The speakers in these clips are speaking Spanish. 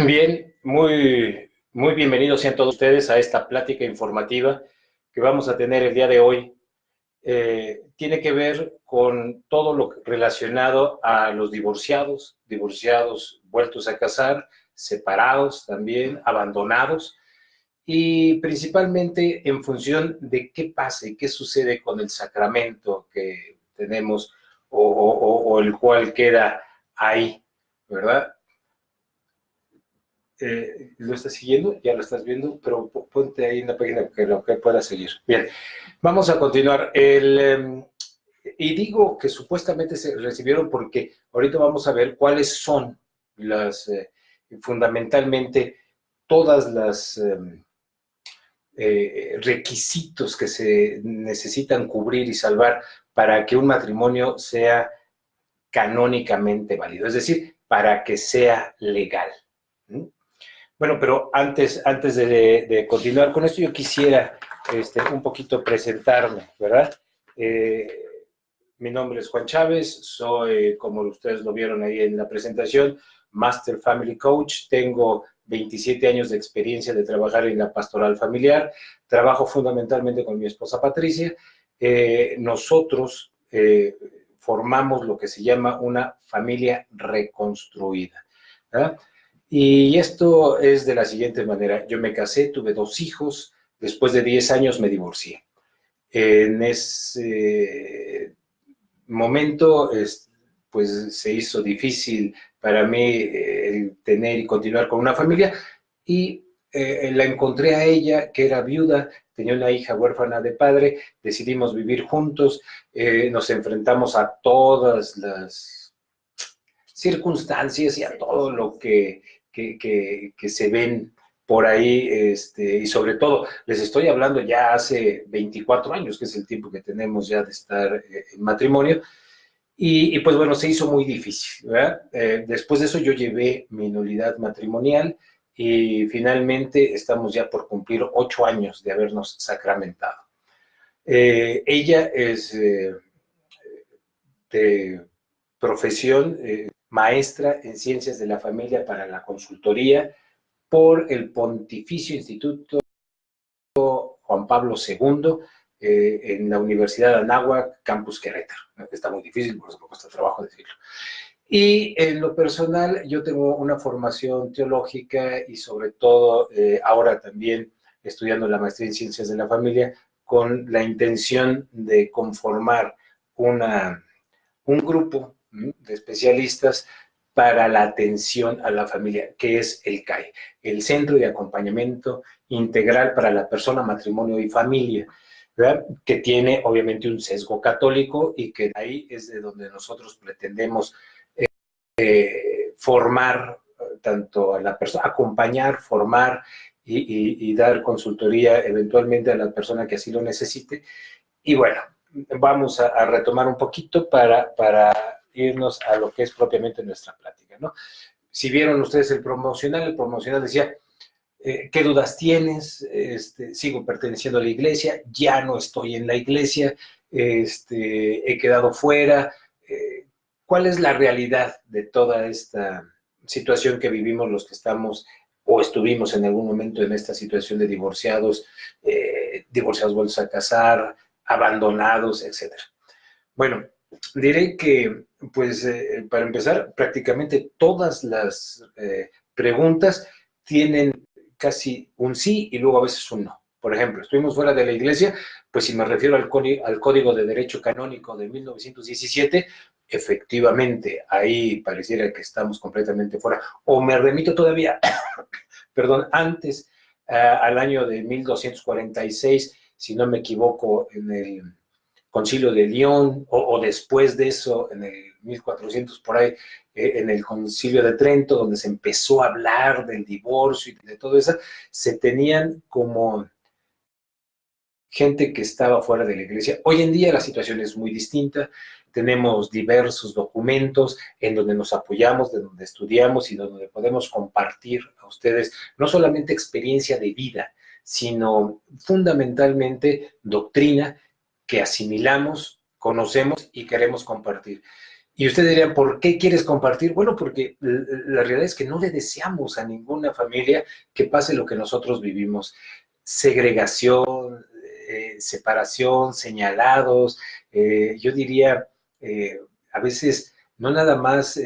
Bien, muy bienvenidos sean todos ustedes a esta plática informativa que vamos a tener el día de hoy. Tiene que ver con todo lo relacionado a los divorciados vueltos a casar, separados también, abandonados, y principalmente en función de qué pasa y qué sucede con el sacramento que tenemos o el cual queda ahí, ¿verdad? ¿Lo estás siguiendo? Ya lo estás viendo, pero ponte ahí en la página que lo que pueda seguir. Bien, vamos a continuar. Y digo que supuestamente se recibieron porque ahorita vamos a ver cuáles son las, fundamentalmente, todas las requisitos que se necesitan cubrir y salvar para que un matrimonio sea canónicamente válido, es decir, para que sea legal. ¿Mm? Bueno, pero antes de continuar con esto, yo quisiera un poquito presentarme, ¿verdad? Eh, Mi nombre es Juan Chávez, soy, como ustedes lo vieron ahí en la presentación, Master Family Coach. Tengo 27 años de experiencia de trabajar en la pastoral familiar. Trabajo fundamentalmente con mi esposa Patricia. Nosotros formamos lo que se llama una familia reconstruida, ¿verdad? Y esto es de la siguiente manera. Yo me casé, tuve 2 hijos, después de 10 años me divorcié. En ese momento, pues se hizo difícil para mí tener y continuar con una familia y la encontré a ella, que era viuda, tenía una hija huérfana de padre, decidimos vivir juntos, nos enfrentamos a todas las circunstancias y a todo lo que se ven por ahí, y sobre todo, les estoy hablando ya hace 24 años, que es el tiempo que tenemos ya de estar en matrimonio, y pues bueno, se hizo muy difícil, ¿verdad? Después de eso yo llevé mi nulidad matrimonial y finalmente estamos ya por cumplir 8 años de habernos sacramentado. Ella es de profesión maestra en ciencias de la familia para la consultoría por el Pontificio Instituto Juan Pablo II en la Universidad de Anáhuac, Campus Querétaro. Está muy difícil, por eso me cuesta trabajo decirlo. Y en lo personal, yo tengo una formación teológica y sobre todo ahora también estudiando la maestría en ciencias de la familia con la intención de conformar un grupo de especialistas para la atención a la familia, que es el CAI, el Centro de Acompañamiento Integral para la Persona, Matrimonio y Familia, ¿verdad? Que tiene obviamente un sesgo católico y que ahí es de donde nosotros pretendemos formar tanto a la persona, acompañar, formar y dar consultoría eventualmente a la persona que así lo necesite. Y bueno, vamos a retomar un poquito para irnos a lo que es propiamente nuestra plática, ¿no? Si vieron ustedes el promocional decía, ¿qué dudas tienes? Sigo perteneciendo a la iglesia, ya no estoy en la iglesia, he quedado fuera. ¿Cuál es la realidad de toda esta situación que vivimos los que estamos o estuvimos en algún momento en esta situación de divorciados vueltos a casar, abandonados, etcétera? Bueno, diré que, pues, para empezar, prácticamente todas las preguntas tienen casi un sí y luego a veces un no. Por ejemplo, estuvimos fuera de la iglesia, pues si me refiero al Código de Derecho Canónico de 1917, efectivamente, ahí pareciera que estamos completamente fuera. O me remito todavía, perdón, antes, al año de 1246, si no me equivoco, en el Concilio de León, o después de eso, en el 1400 por ahí, en el Concilio de Trento, donde se empezó a hablar del divorcio y de todo eso, se tenían como gente que estaba fuera de la iglesia. Hoy en día la situación es muy distinta. Tenemos diversos documentos en donde nos apoyamos, de donde estudiamos y donde podemos compartir a ustedes no solamente experiencia de vida, sino fundamentalmente doctrina que asimilamos, conocemos y queremos compartir. Y ustedes dirían, ¿por qué quieres compartir? Bueno, porque la realidad es que no le deseamos a ninguna familia que pase lo que nosotros vivimos. Segregación, separación, señalados, yo diría, a veces no nada más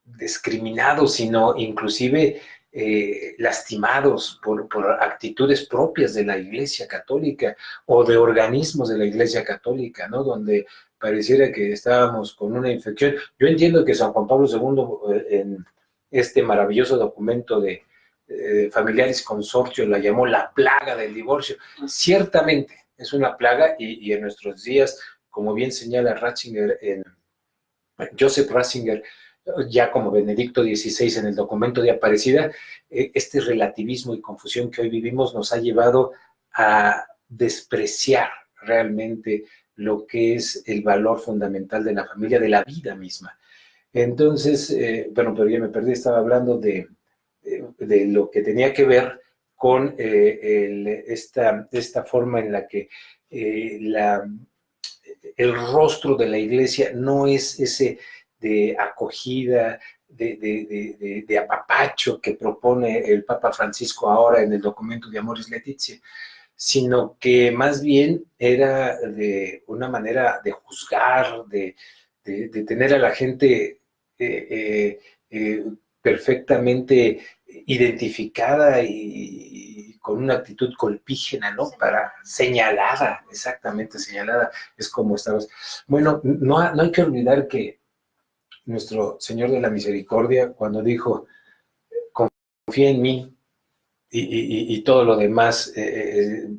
discriminados, sino inclusive lastimados por actitudes propias de la Iglesia Católica o de organismos de la Iglesia Católica, ¿no? Donde pareciera que estábamos con una infección. Yo entiendo que San Juan Pablo II, en este maravilloso documento de Familiaris Consortio, la llamó la plaga del divorcio. Ciertamente es una plaga y en nuestros días, como bien señala Ratzinger, Joseph Ratzinger, ya como Benedicto XVI en el documento de Aparecida, este relativismo y confusión que hoy vivimos nos ha llevado a despreciar realmente lo que es el valor fundamental de la familia, de la vida misma. Entonces, bueno, pero ya me perdí, estaba hablando de lo que tenía que ver con esta forma en la que el rostro de la iglesia no es ese de acogida, de apapacho que propone el Papa Francisco ahora en el documento de Amoris Laetitia, sino que más bien era de una manera de juzgar, de tener a la gente perfectamente identificada y con una actitud colpígena, ¿no? Para señalada, exactamente señalada, es como estabas. Bueno, no hay que olvidar que nuestro Señor de la Misericordia, cuando dijo, confía en mí, y todo lo demás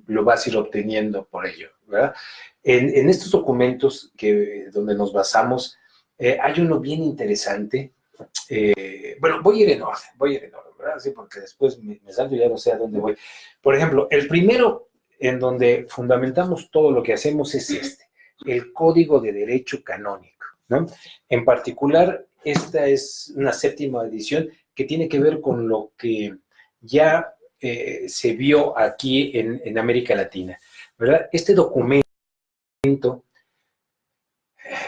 lo vas a ir obteniendo por ello, ¿verdad? En estos documentos donde nos basamos, hay uno bien interesante. Bueno, voy a ir en orden, ¿verdad? Sí, porque después me salto y ya no sé a dónde voy. Por ejemplo, el primero en donde fundamentamos todo lo que hacemos es el Código de Derecho Canónico, ¿no? En particular, esta es una séptima edición que tiene que ver con lo que ya se vio aquí en América Latina, ¿verdad? Este documento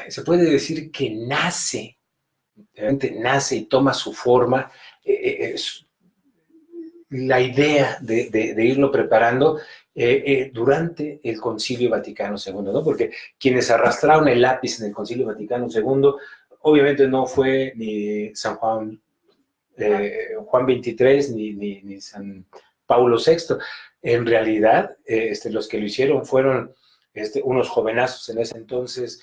se puede decir que nace y toma su forma, la idea de irlo preparando durante el Concilio Vaticano II, ¿no? Porque quienes arrastraron el lápiz en el Concilio Vaticano II, obviamente no fue ni San Juan, Juan XXIII ni San Paulo VI. En realidad, los que lo hicieron fueron unos jovenazos en ese entonces,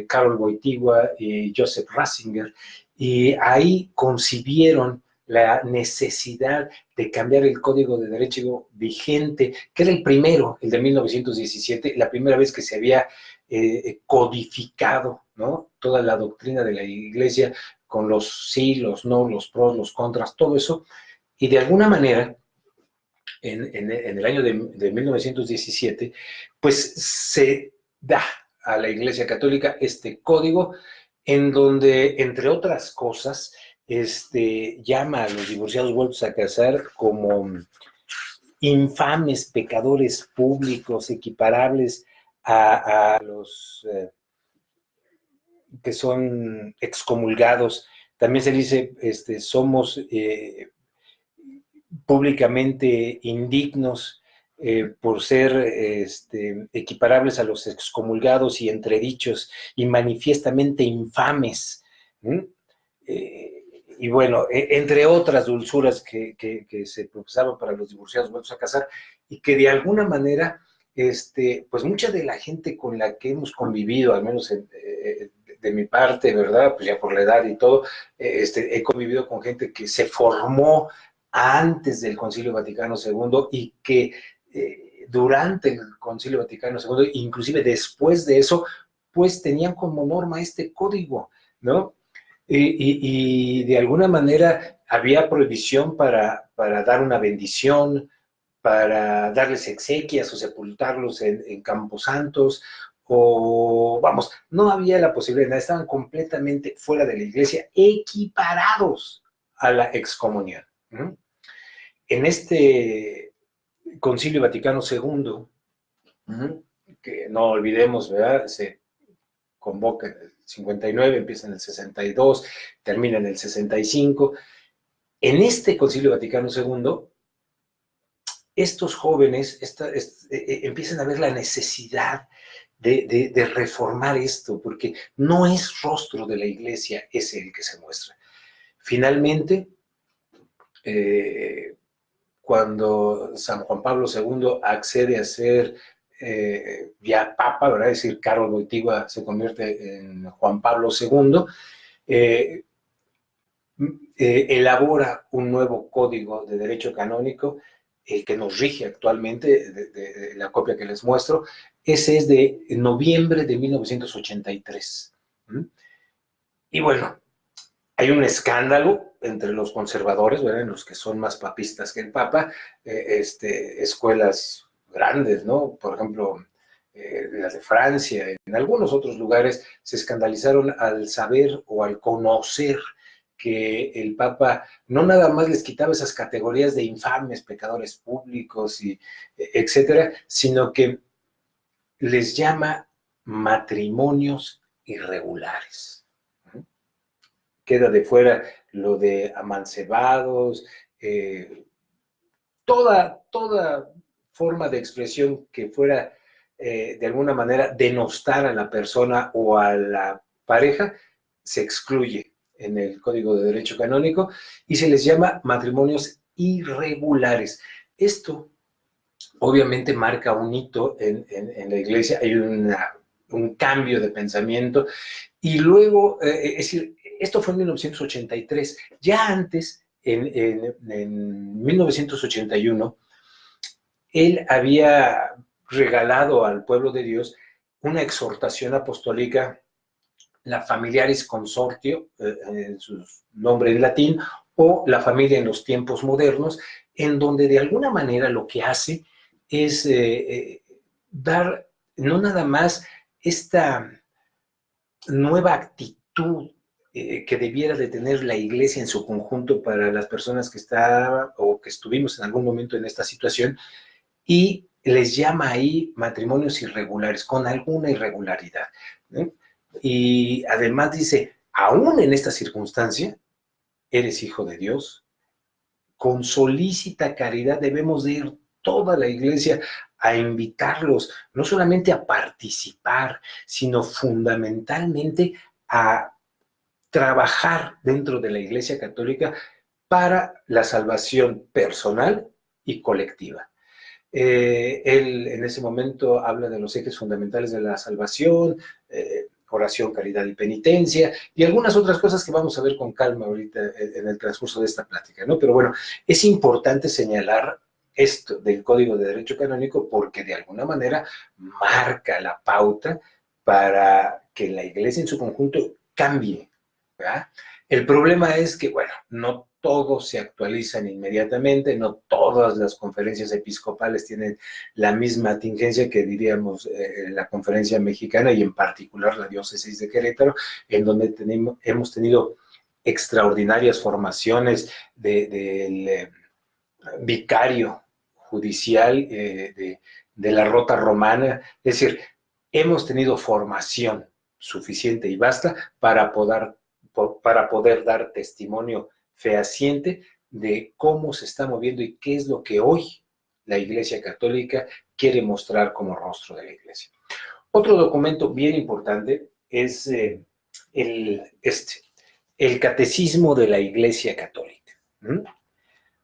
Karol Wojtyła y Joseph Ratzinger, y ahí concibieron la necesidad de cambiar el Código de Derecho vigente, que era el primero, el de 1917, la primera vez que se había codificado, ¿no? Toda la doctrina de la Iglesia con los sí, los no, los pros, los contras, todo eso, y de alguna manera, en el año de 1917, pues se da a la Iglesia Católica este código en donde, entre otras cosas, llama a los divorciados vueltos a casar como infames pecadores públicos, equiparables a los que son excomulgados. También se dice, somos públicamente indignos por ser equiparables a los excomulgados y entredichos y manifiestamente infames. Y bueno, entre otras dulzuras que se profesaban para los divorciados vueltos a casar y que de alguna manera, pues mucha de la gente con la que hemos convivido, al menos de mi parte, ¿verdad? Pues ya por la edad y todo, he convivido con gente que se formó antes del Concilio Vaticano II y que durante el Concilio Vaticano II, inclusive después de eso, pues tenían como norma este código, ¿no? Y de alguna manera había prohibición para dar una bendición, para darles exequias o sepultarlos en camposantos, o vamos, no había la posibilidad, estaban completamente fuera de la iglesia, equiparados a la excomunión. ¿Mm? En este Concilio Vaticano II, que no olvidemos, ¿verdad? Se convoca 59, empieza en el 62, termina en el 65. En este Concilio Vaticano II, estos jóvenes empiezan a ver la necesidad de reformar esto, porque no es rostro de la Iglesia ese el que se muestra. Finalmente, cuando San Juan Pablo II accede a ser ya Papa, ¿verdad? Es decir, Karol Wojtyła se convierte en Juan Pablo II, elabora un nuevo código de derecho canónico, el que nos rige actualmente, de la copia que les muestro. Ese es de noviembre de 1983. Y bueno, hay un escándalo entre los conservadores, ¿verdad? Los que son más papistas que el Papa, escuelas grandes, ¿no? Por ejemplo, las de Francia, en algunos otros lugares se escandalizaron al saber o al conocer que el Papa no nada más les quitaba esas categorías de infames, pecadores públicos, y etcétera, sino que les llama matrimonios irregulares. Queda de fuera lo de amancebados, toda forma de expresión que fuera de alguna manera denostar a la persona o a la pareja, se excluye en el Código de Derecho Canónico y se les llama matrimonios irregulares. Esto obviamente marca un hito en la Iglesia, hay un cambio de pensamiento y luego, es decir, esto fue en 1983, ya antes, en 1981, él había regalado al pueblo de Dios una exhortación apostólica, la Familiaris Consortio, en su nombre en latín, o la familia en los tiempos modernos, en donde de alguna manera lo que hace es dar no nada más esta nueva actitud que debiera de tener la Iglesia en su conjunto para las personas que estaban o que estuvimos en algún momento en esta situación, y les llama ahí matrimonios irregulares, con alguna irregularidad, ¿no? Y además dice, aún en esta circunstancia, eres hijo de Dios, con solícita caridad debemos de ir toda la Iglesia a invitarlos, no solamente a participar, sino fundamentalmente a trabajar dentro de la Iglesia Católica para la salvación personal y colectiva. Él en ese momento habla de los ejes fundamentales de la salvación, oración, caridad y penitencia, y algunas otras cosas que vamos a ver con calma ahorita en el transcurso de esta plática, ¿no? Pero bueno, es importante señalar esto del Código de Derecho Canónico porque de alguna manera marca la pauta para que la Iglesia en su conjunto cambie, ¿verdad? El problema es que, bueno, no todos se actualizan inmediatamente, no todas las conferencias episcopales tienen la misma tingencia que diríamos la conferencia mexicana y en particular la diócesis de Querétaro, en donde hemos tenido extraordinarias formaciones del vicario judicial de la Rota Romana, es decir, hemos tenido formación suficiente y basta para poder dar testimonio fehaciente de cómo se está moviendo y qué es lo que hoy la Iglesia Católica quiere mostrar como rostro de la Iglesia. Otro documento bien importante es el Catecismo de la Iglesia Católica.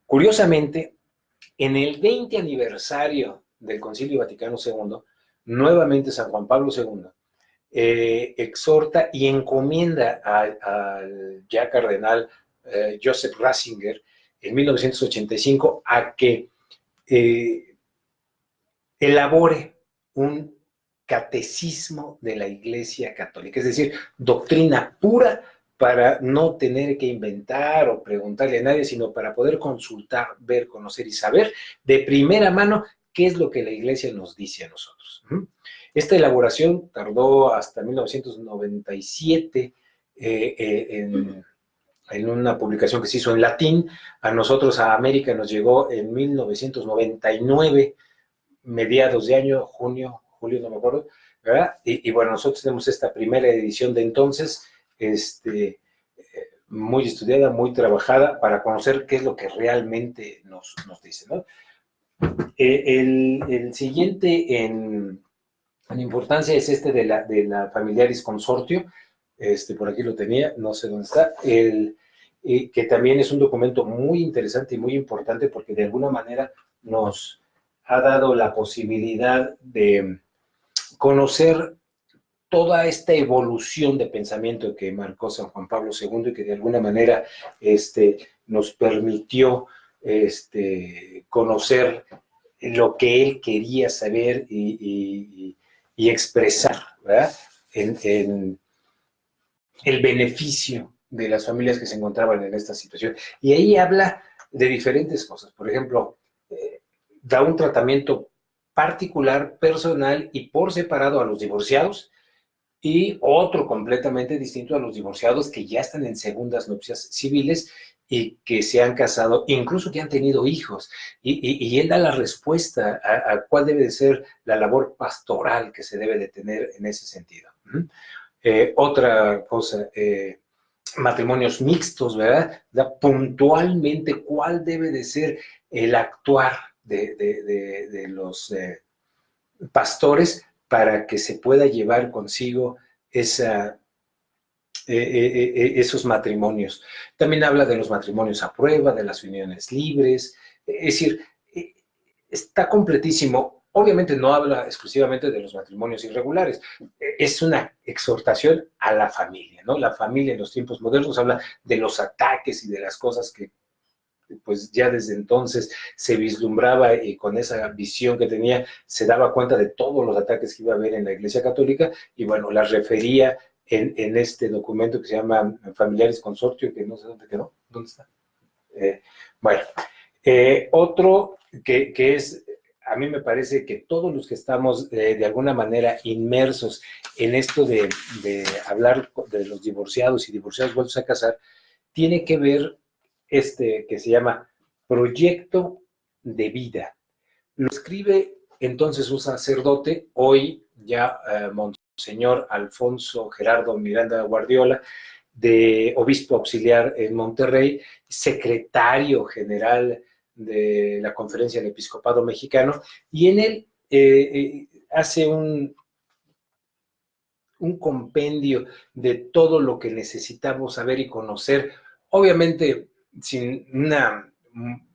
Curiosamente, en el 20 aniversario del Concilio Vaticano II, nuevamente San Juan Pablo II exhorta y encomienda al ya cardenal Joseph Ratzinger en 1985 a que elabore un catecismo de la Iglesia Católica, es decir, doctrina pura para no tener que inventar o preguntarle a nadie, sino para poder consultar, ver, conocer y saber de primera mano qué es lo que la Iglesia nos dice a nosotros. Esta elaboración tardó hasta 1997 en una publicación que se hizo en latín. A nosotros, a América, nos llegó en 1999, mediados de año, junio, julio, no me acuerdo, ¿verdad? Y bueno, nosotros tenemos esta primera edición de entonces, muy estudiada, muy trabajada, para conocer qué es lo que realmente nos dice, ¿no? El siguiente en importancia es de la Familiaris Consortio, por aquí lo tenía, no sé dónde está, que también es un documento muy interesante y muy importante porque de alguna manera nos ha dado la posibilidad de conocer toda esta evolución de pensamiento que marcó San Juan Pablo II y que de alguna manera nos permitió conocer lo que él quería saber y expresar, ¿verdad? En el beneficio de las familias que se encontraban en esta situación. Y ahí habla de diferentes cosas. Por ejemplo, da un tratamiento particular, personal y por separado a los divorciados, y otro completamente distinto a los divorciados que ya están en segundas nupcias civiles y que se han casado, incluso que han tenido hijos. Y él da la respuesta a cuál debe de ser la labor pastoral que se debe de tener en ese sentido. Otra cosa, matrimonios mixtos, ¿verdad? Da puntualmente cuál debe de ser el actuar de los pastores para que se pueda llevar consigo esos matrimonios. También habla de los matrimonios a prueba, de las uniones libres, es decir, está completísimo. Obviamente no habla exclusivamente de los matrimonios irregulares, es una exhortación a la familia, ¿no? La familia en los tiempos modernos habla de los ataques y de las cosas que pues ya desde entonces se vislumbraba y con esa visión que tenía se daba cuenta de todos los ataques que iba a haber en la Iglesia Católica y bueno, las refería en este documento que se llama Familiaris Consortio, que no sé dónde quedó, ¿dónde está? Bueno, otro que es, a mí me parece que todos los que estamos de alguna manera inmersos en esto de hablar de los divorciados y divorciados vueltos a casar, tiene que ver que se llama Proyecto de Vida. Lo escribe entonces un sacerdote, hoy ya Monseñor Alfonso Gerardo Miranda Guardiola, de obispo auxiliar en Monterrey, secretario general de la Conferencia del Episcopado Mexicano, y en él hace un compendio de todo lo que necesitamos saber y conocer, obviamente sin una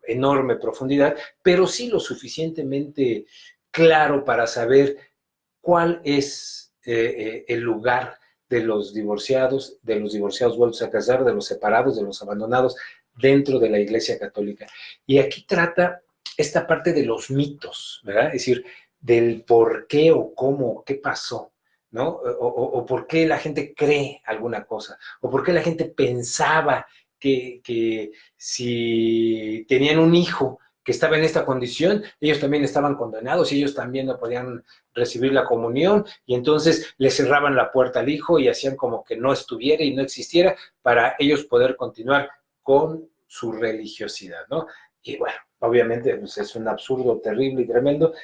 enorme profundidad, pero sí lo suficientemente claro para saber cuál es el lugar de los divorciados vueltos a casar, de los separados, de los abandonados dentro de la Iglesia Católica. Y aquí trata esta parte de los mitos, ¿verdad? Es decir, del por qué o cómo, qué pasó, ¿no? O por qué la gente cree alguna cosa, o por qué la gente pensaba que si tenían un hijo que estaba en esta condición, ellos también estaban condenados y ellos también no podían recibir la comunión y entonces le cerraban la puerta al hijo y hacían como que no estuviera y no existiera para ellos poder continuar con su religiosidad, ¿no? Y bueno, obviamente pues es un absurdo terrible y tremendo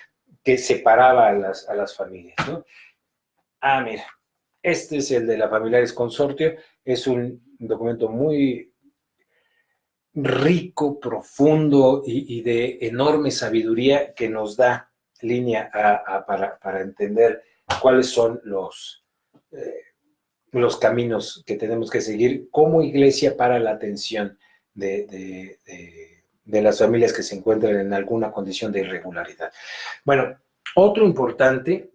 que separaba a las familias, ¿no? Ah, mira, este es el de la Familiares Consortio, es un documento muy rico, profundo y de enorme sabiduría que nos da línea para entender cuáles son los caminos que tenemos que seguir como iglesia para la atención de las familias que se encuentran en alguna condición de irregularidad. Bueno, otro importante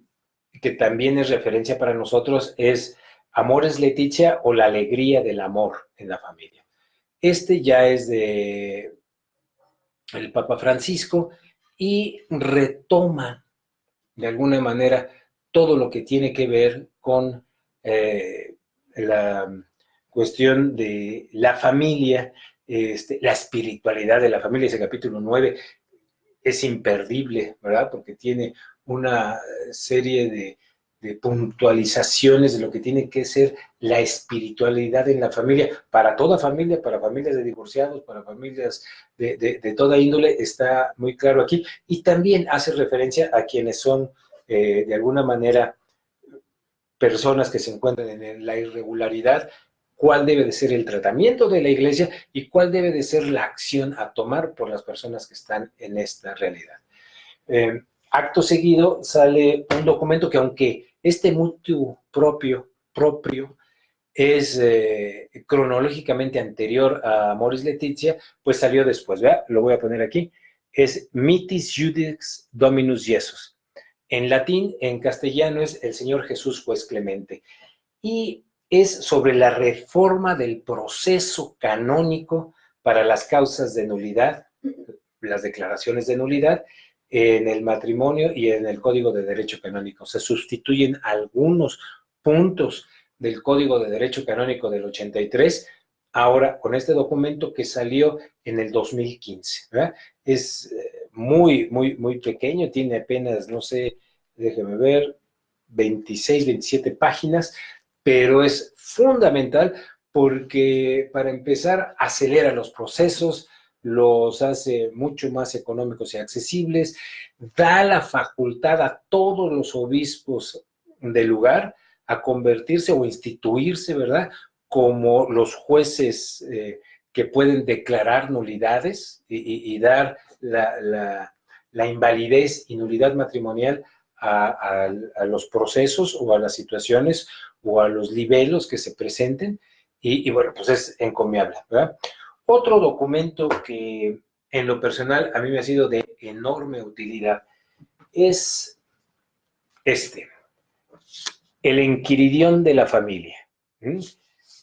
que también es referencia para nosotros es Amores Leticia o la alegría del amor en la familia. Este ya es de el Papa Francisco y retoma de alguna manera todo lo que tiene que ver con la cuestión de la familia, la espiritualidad de la familia. Ese capítulo 9 es imperdible, ¿verdad? Porque tiene una serie de puntualizaciones de lo que tiene que ser la espiritualidad en la familia, para toda familia, para familias de divorciados, para familias de toda índole, está muy claro aquí. Y también hace referencia a quienes son, de alguna manera, personas que se encuentran en la irregularidad, cuál debe de ser el tratamiento de la Iglesia y cuál debe de ser la acción a tomar por las personas que están en esta realidad. Acto seguido sale un documento que, aunque este mutuo propio es cronológicamente anterior a Amoris Laetitia, pues salió después, ¿verdad? Lo voy a poner aquí. Es Mitis Judex Dominus Jesus. En latín, en castellano es el Señor Jesús Juez Clemente. Y es sobre la reforma del proceso canónico para las causas de nulidad, las declaraciones de nulidad, en el matrimonio y en el Código de Derecho Canónico. Se sustituyen algunos puntos del Código de Derecho Canónico del 83, ahora con este documento que salió en el 2015, ¿verdad? Es muy pequeño, tiene apenas, no sé, déjeme ver, 26, 27 páginas, pero es fundamental porque, para empezar, acelera los procesos, los hace mucho más económicos y accesibles, da la facultad a todos los obispos del lugar a convertirse o instituirse, ¿verdad?, como los jueces que pueden declarar nulidades y dar la invalidez y nulidad matrimonial a los procesos o a las situaciones o a los libelos que se presenten, y bueno, pues es encomiable, ¿verdad? Otro documento que en lo personal a mí me ha sido de enorme utilidad es el Enquiridión de la Familia,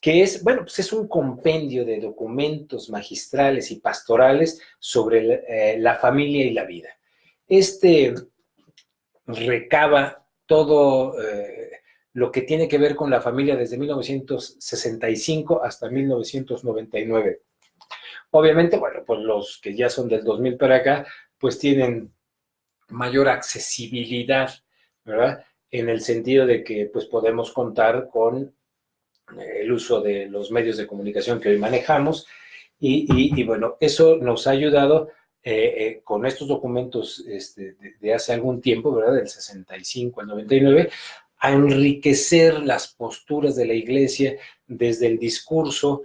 que es, bueno, pues es un compendio de documentos magistrales y pastorales sobre la familia y la vida. Recaba todo lo que tiene que ver con la familia desde 1965 hasta 1999. Obviamente, bueno, pues los que ya son del 2000 para acá, pues tienen mayor accesibilidad, ¿verdad? En el sentido de que pues podemos contar con el uso de los medios de comunicación que hoy manejamos y bueno, eso nos ha ayudado con estos documentos de hace algún tiempo, ¿verdad? Del 65 al 99, a enriquecer las posturas de la Iglesia desde el discurso,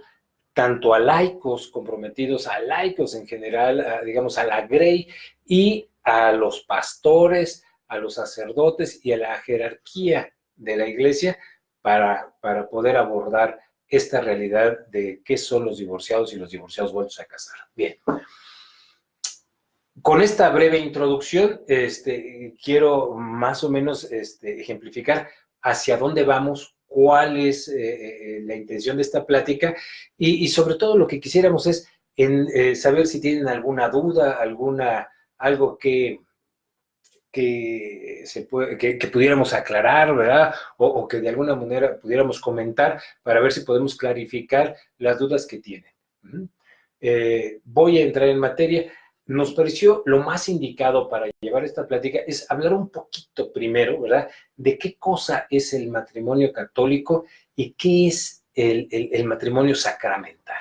tanto a laicos comprometidos, a laicos en general, digamos, a la grey, y a los pastores, a los sacerdotes y a la jerarquía de la Iglesia para poder abordar esta realidad de qué son los divorciados y los divorciados vueltos a casar. Bien. Con esta breve introducción, quiero más o menos ejemplificar hacia dónde vamos, cuál es la intención de esta plática y sobre todo lo que quisiéramos es saber si tienen alguna duda, algo que pudiéramos aclarar, ¿verdad? O que de alguna manera pudiéramos comentar para ver si podemos clarificar las dudas que tienen. Voy a entrar en materia. Nos pareció lo más indicado para llevar esta plática es hablar un poquito primero, ¿verdad?, de qué cosa es el matrimonio católico y qué es el matrimonio sacramental.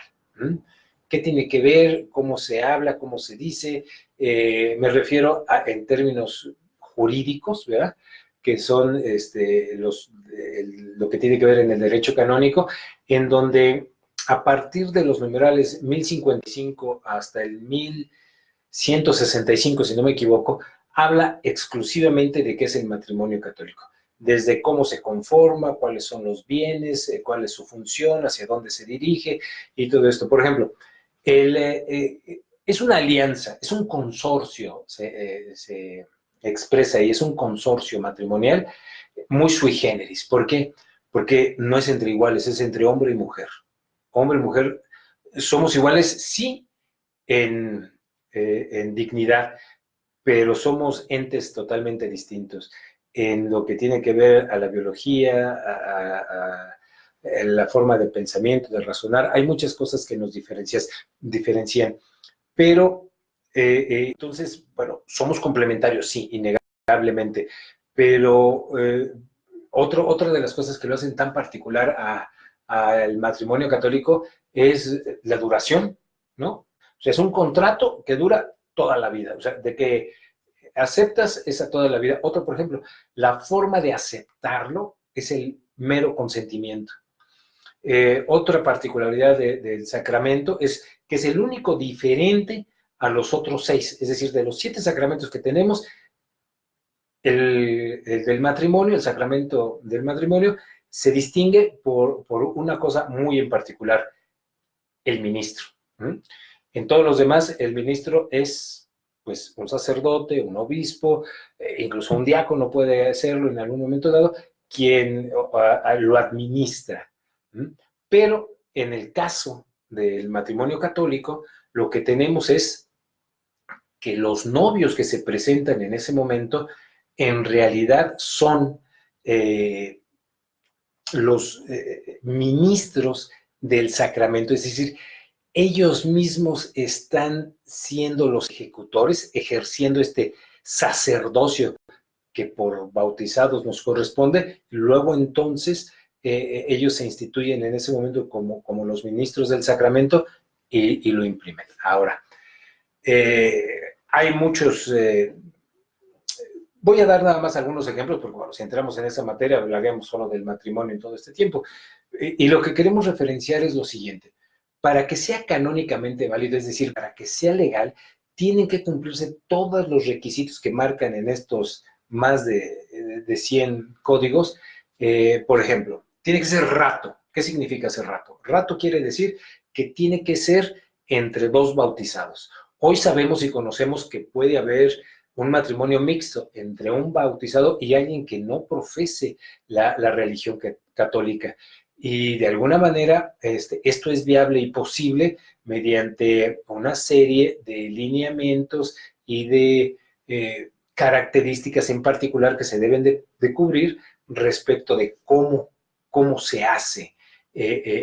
¿Qué tiene que ver? ¿Cómo se habla? ¿Cómo se dice? Me refiero en términos jurídicos, ¿verdad?, que son lo que tiene que ver en el derecho canónico, en donde a partir de los numerales 1055 hasta el 1165, si no me equivoco, habla exclusivamente de qué es el matrimonio católico, desde cómo se conforma, cuáles son los bienes, cuál es su función, hacia dónde se dirige y todo esto. Por ejemplo, es una alianza, es un consorcio, se expresa ahí, es un consorcio matrimonial muy sui generis. ¿Por qué? Porque no es entre iguales, es entre hombre y mujer. Hombre y mujer somos iguales, sí, en dignidad, pero somos entes totalmente distintos en lo que tiene que ver a la biología, a la forma de pensamiento, de razonar. Hay muchas cosas que nos diferencian, pero entonces, bueno, somos complementarios, sí, innegablemente, pero otra de las cosas que lo hacen tan particular al matrimonio católico es la duración, ¿no? O sea, es un contrato que dura toda la vida, o sea, de que aceptas esa toda la vida. Otro, por ejemplo, la forma de aceptarlo es el mero consentimiento. Otra particularidad del sacramento es que es el único diferente a los otros 6, es decir, de los 7 sacramentos que tenemos, el del matrimonio, el sacramento del matrimonio, se distingue por una cosa muy en particular, el ministro. En todos los demás, el ministro es pues un sacerdote, un obispo, incluso un diácono puede hacerlo en algún momento dado, quien lo administra. Pero en el caso del matrimonio católico, lo que tenemos es que los novios que se presentan en ese momento en realidad son los ministros del sacramento, es decir, ellos mismos están siendo los ejecutores, ejerciendo este sacerdocio que por bautizados nos corresponde. Luego entonces ellos se instituyen en ese momento como los ministros del sacramento y lo imprimen. Ahora, hay muchos... voy a dar nada más algunos ejemplos, porque bueno, si entramos en esa materia, hablaríamos solo del matrimonio en todo este tiempo. Y lo que queremos referenciar es lo siguiente. Para que sea canónicamente válido, es decir, para que sea legal, tienen que cumplirse todos los requisitos que marcan en estos más de 100 códigos. Por ejemplo, tiene que ser rato. ¿Qué significa ser rato? Rato quiere decir que tiene que ser entre 2 bautizados. Hoy sabemos y conocemos que puede haber un matrimonio mixto entre un bautizado y alguien que no profese la religión católica. Y de alguna manera esto es viable y posible mediante una serie de lineamientos y de características en particular que se deben de cubrir respecto de cómo se hace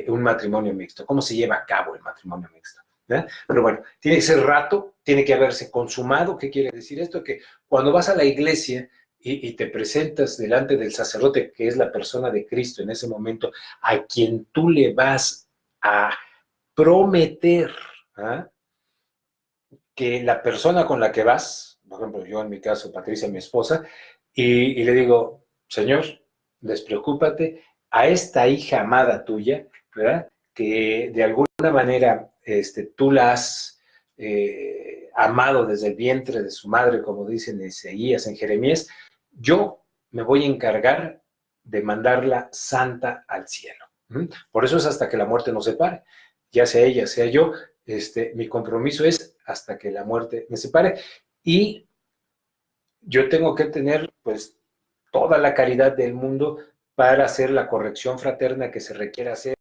un matrimonio mixto, cómo se lleva a cabo el matrimonio mixto. ¿verdad? Pero bueno, tiene que ser rato, tiene que haberse consumado. ¿Qué quiere decir esto? Que cuando vas a la iglesia y te presentas delante del sacerdote, que es la persona de Cristo en ese momento, a quien tú le vas a prometer que la persona con la que vas, por ejemplo, yo en mi caso, Patricia, mi esposa, y le digo, Señor, despreocúpate a esta hija amada tuya, ¿verdad? Que de alguna manera tú la has amado desde el vientre de su madre, como dicen en Isaías, en Jeremías, yo me voy a encargar de mandarla santa al cielo. Por eso es hasta que la muerte nos separe, ya sea ella, sea yo, mi compromiso es hasta que la muerte me separe, y yo tengo que tener pues toda la caridad del mundo para hacer la corrección fraterna que se requiere hacer,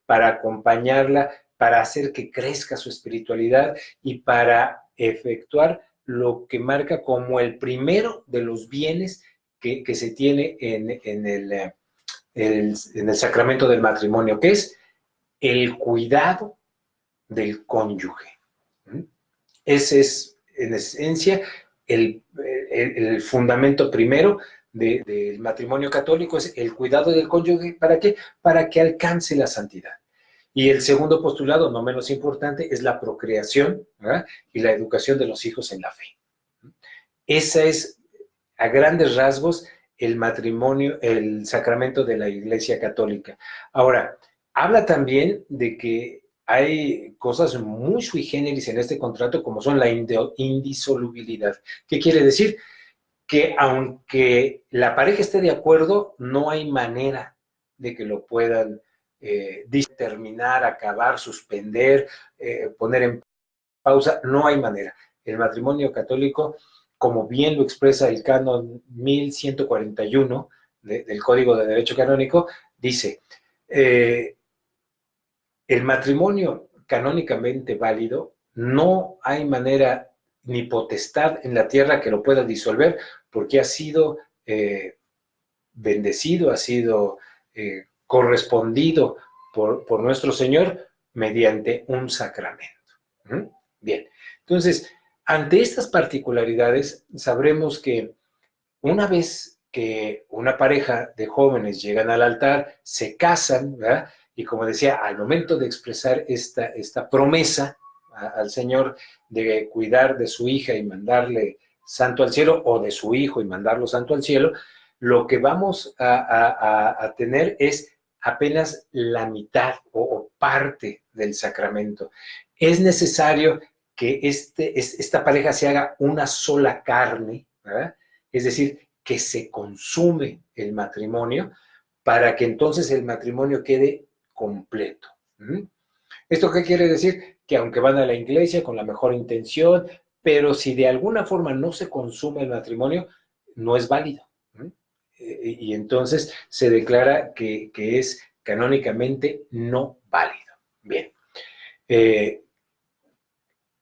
para acompañarla, para hacer que crezca su espiritualidad y para efectuar lo que marca como el primero de los bienes que se tiene en el sacramento del matrimonio, que es el cuidado del cónyuge. Ese es, en esencia, el fundamento primero del matrimonio católico, es el cuidado del cónyuge. ¿Para qué? Para que alcance la santidad. Y el segundo postulado, no menos importante, es la procreación, ¿verdad? Y la educación de los hijos en la fe. Esa es, a grandes rasgos, el matrimonio, el sacramento de la Iglesia Católica. Ahora, habla también de que hay cosas muy sui generis en este contrato, como son la indisolubilidad. ¿Qué quiere decir? Que aunque la pareja esté de acuerdo, no hay manera de que lo puedan terminar, acabar, suspender, poner en pausa. No hay manera. El matrimonio católico, como bien lo expresa el canon 1141 del Código de Derecho Canónico, dice, el matrimonio canónicamente válido, no hay manera ni potestad en la tierra que lo pueda disolver, porque ha sido bendecido, ha sido correspondido por nuestro Señor mediante un sacramento. Bien, entonces, ante estas particularidades, sabremos que una vez que una pareja de jóvenes llegan al altar, se casan, ¿verdad? Y como decía, al momento de expresar esta promesa al Señor de cuidar de su hija y mandarle santo al cielo, o de su hijo y mandarlo santo al cielo, lo que vamos a tener es apenas la mitad o parte del sacramento. Es necesario que esta pareja se haga una sola carne, ¿verdad? Es decir, que se consume el matrimonio para que entonces el matrimonio quede completo. ¿Mm? ¿Esto qué quiere decir? Que aunque van a la iglesia con la mejor intención, pero si de alguna forma no se consume el matrimonio, no es válido. ¿Mm? Y entonces se declara que es canónicamente no válido. Bien. Eh,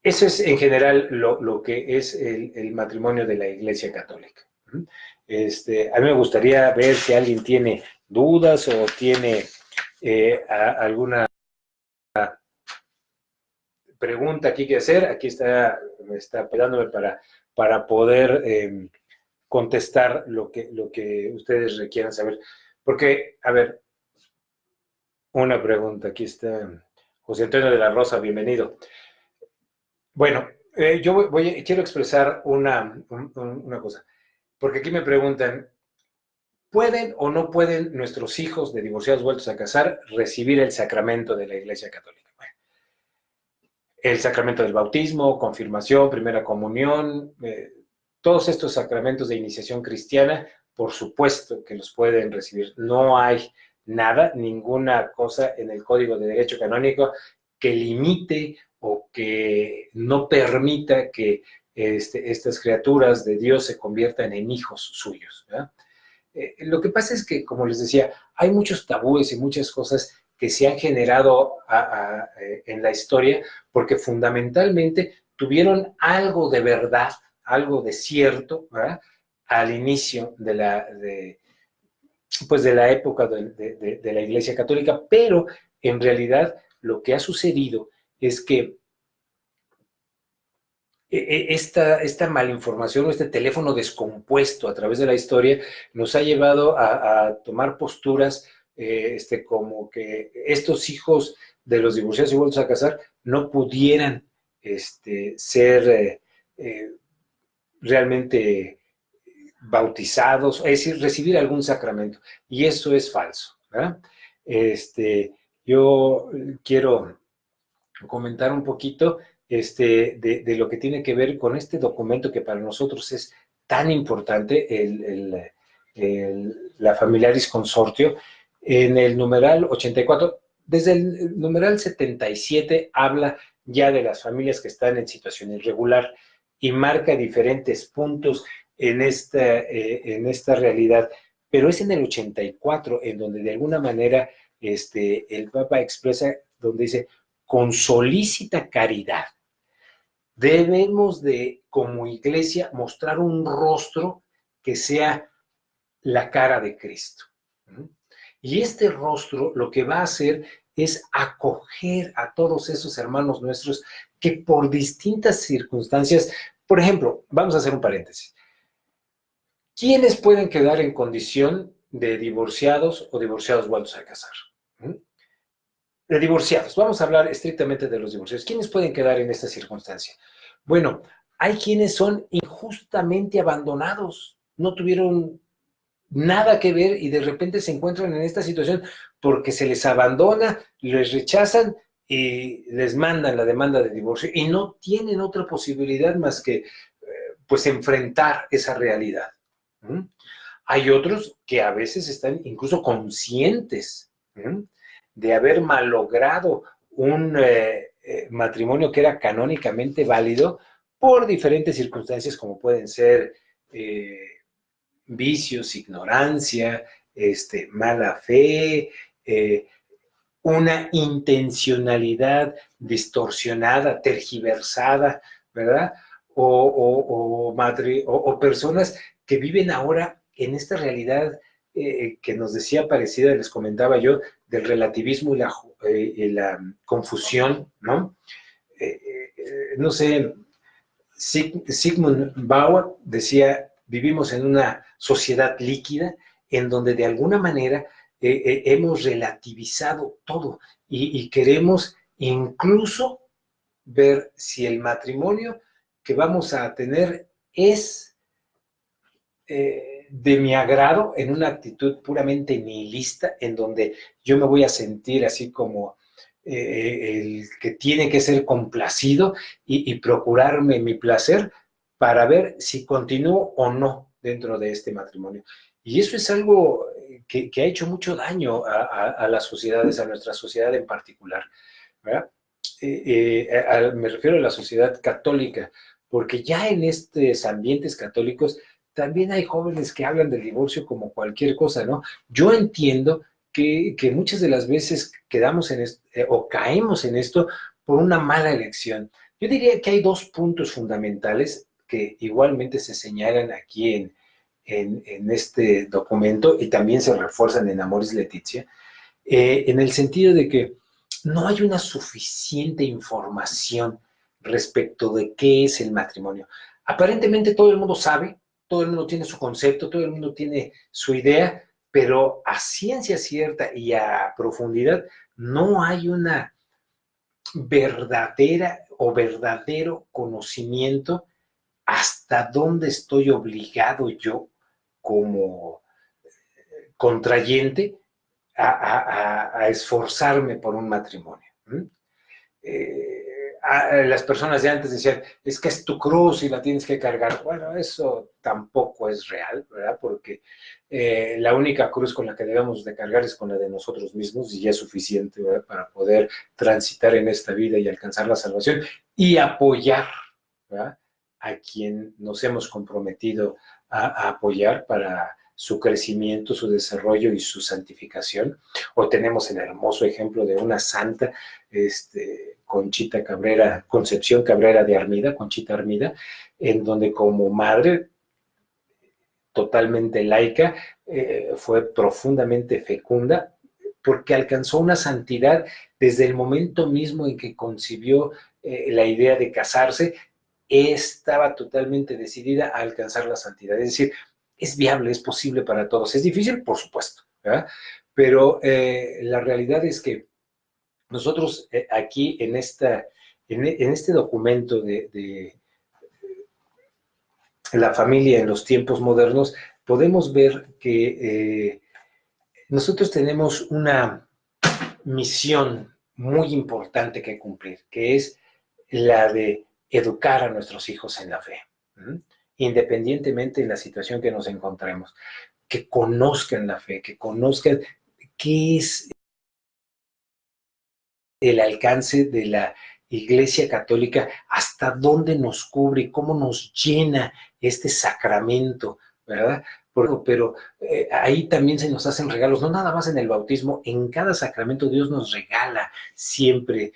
Eso es en general lo que es el matrimonio de la Iglesia Católica. ¿Mm? A mí me gustaría ver si alguien tiene dudas o tiene alguna pregunta aquí que hacer. Aquí me está pedándome para poder contestar lo que ustedes requieran saber. Porque, a ver, una pregunta. Aquí está José Antonio de la Rosa, bienvenido. Bueno, yo quiero expresar una cosa, porque aquí me preguntan, ¿pueden o no pueden nuestros hijos de divorciados vueltos a casar recibir el sacramento de la Iglesia Católica? Bueno, el sacramento del bautismo, confirmación, primera comunión, todos estos sacramentos de iniciación cristiana, por supuesto que los pueden recibir. No hay nada, ninguna cosa en el Código de Derecho Canónico que limite o que no permita que estas criaturas de Dios se conviertan en hijos suyos, ¿verdad? Lo que pasa es que, como les decía, hay muchos tabúes y muchas cosas que se han generado en la historia porque fundamentalmente tuvieron algo de verdad, algo de cierto, ¿verdad? Al inicio pues de la época de la Iglesia Católica, pero en realidad lo que ha sucedido es que esta malinformación o este teléfono descompuesto a través de la historia nos ha llevado a tomar posturas como que estos hijos de los divorciados y vueltos a casar no pudieran ser realmente bautizados, es decir, recibir algún sacramento. Y eso es falso, ¿verdad? Yo quiero comentar un poquito de lo que tiene que ver con este documento que para nosotros es tan importante, la Familiaris Consortio. En el numeral 84, desde el numeral 77 habla ya de las familias que están en situación irregular y marca diferentes puntos en esta realidad, pero es en el 84 en donde de alguna manera el Papa expresa, donde dice, con solícita caridad, debemos de, como iglesia, mostrar un rostro que sea la cara de Cristo. Y este rostro lo que va a hacer es acoger a todos esos hermanos nuestros que por distintas circunstancias, por ejemplo, vamos a hacer un paréntesis. ¿Quiénes pueden quedar en condición de divorciados o divorciados vueltos a casar? De divorciados, vamos a hablar estrictamente de los divorciados. ¿Quiénes pueden quedar en esta circunstancia? Bueno, hay quienes son injustamente abandonados, no tuvieron nada que ver y de repente se encuentran en esta situación porque se les abandona, les rechazan y les mandan la demanda de divorcio y no tienen otra posibilidad más que pues enfrentar esa realidad. ¿Mm? Hay otros que a veces están incluso conscientes de haber malogrado un matrimonio que era canónicamente válido por diferentes circunstancias como pueden ser vicios, ignorancia, mala fe, una intencionalidad distorsionada, tergiversada, ¿verdad? O personas que viven ahora en esta realidad que nos decía parecida, les comentaba yo, del relativismo y la confusión, ¿no? No sé, Sigmund Bauer decía, vivimos en una sociedad líquida en donde de alguna manera hemos relativizado todo y queremos incluso ver si el matrimonio que vamos a tener es de mi agrado en una actitud puramente nihilista, en donde yo me voy a sentir así como el que tiene que ser complacido y procurarme mi placer para ver si continúo o no dentro de este matrimonio. Y eso es algo que ha hecho mucho daño a las sociedades, a nuestra sociedad en particular, ¿verdad? Me refiero a la sociedad católica, porque ya en estos ambientes católicos también hay jóvenes que hablan del divorcio como cualquier cosa, ¿no? Yo entiendo que muchas de las veces quedamos en o caemos en esto por una mala elección. Yo diría que hay dos puntos fundamentales que igualmente se señalan aquí en este documento y también se refuerzan en Amoris Laetitia, en el sentido de que no hay una suficiente información respecto de qué es el matrimonio. Aparentemente todo el mundo sabe, todo el mundo tiene su concepto, todo el mundo tiene su idea, pero a ciencia cierta y a profundidad no hay una verdadera o verdadero conocimiento hasta dónde estoy obligado yo como contrayente a esforzarme por un matrimonio. Las personas de antes decían, es que es tu cruz y la tienes que cargar. Bueno, eso tampoco es real, ¿verdad? Porque la única cruz con la que debemos de cargar es con la de nosotros mismos y ya es suficiente, ¿verdad? Para poder transitar en esta vida y alcanzar la salvación y apoyar, ¿verdad? A quien nos hemos comprometido a apoyar para su crecimiento, su desarrollo y su santificación. O tenemos el hermoso ejemplo de una santa, Conchita Cabrera, Concepción Cabrera de Armida, Conchita Armida, en donde como madre totalmente laica, fue profundamente fecunda, porque alcanzó una santidad desde el momento mismo en que concibió la idea de casarse, estaba totalmente decidida a alcanzar la santidad. Es decir, es viable, es posible para todos. Es difícil, por supuesto, ¿verdad? Pero la realidad es que nosotros aquí en este documento de la familia en los tiempos modernos, podemos ver que nosotros tenemos una misión muy importante que cumplir, que es la de educar a nuestros hijos en la fe, independientemente de la situación que nos encontremos, que conozcan la fe, que conozcan qué es el alcance de la Iglesia Católica, hasta dónde nos cubre y cómo nos llena este sacramento, ¿verdad? Pero ahí también se nos hacen regalos, no nada más en el bautismo, en cada sacramento Dios nos regala siempre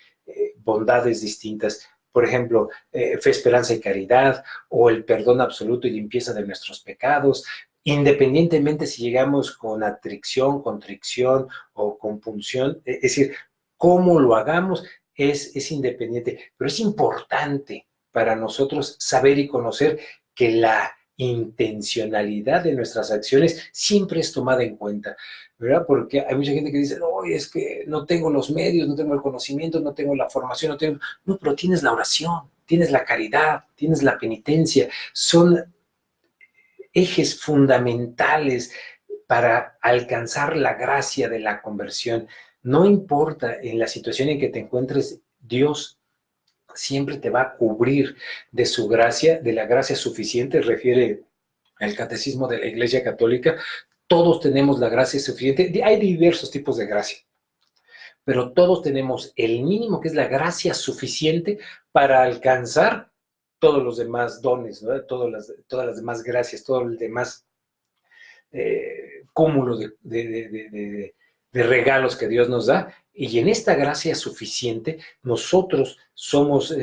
bondades distintas. Por ejemplo, fe, esperanza y caridad, o el perdón absoluto y limpieza de nuestros pecados, independientemente si llegamos con atricción, contrición o compunción, es decir, cómo lo hagamos es independiente, pero es importante para nosotros saber y conocer que la intencionalidad de nuestras acciones siempre es tomada en cuenta, ¿verdad? Porque hay mucha gente que dice, no, es que no tengo los medios, no tengo el conocimiento, no tengo la formación, no tengo... No, pero tienes la oración, tienes la caridad, tienes la penitencia, son ejes fundamentales para alcanzar la gracia de la conversión. No importa en la situación en que te encuentres, Dios siempre te va a cubrir de su gracia, de la gracia suficiente, refiere el Catecismo de la Iglesia Católica. Todos tenemos la gracia suficiente. Hay diversos tipos de gracia, pero todos tenemos el mínimo, que es la gracia suficiente para alcanzar todos los demás dones, ¿no? Todas las demás gracias, todo el demás cúmulo de regalos que Dios nos da. Y en esta gracia suficiente, nosotros somos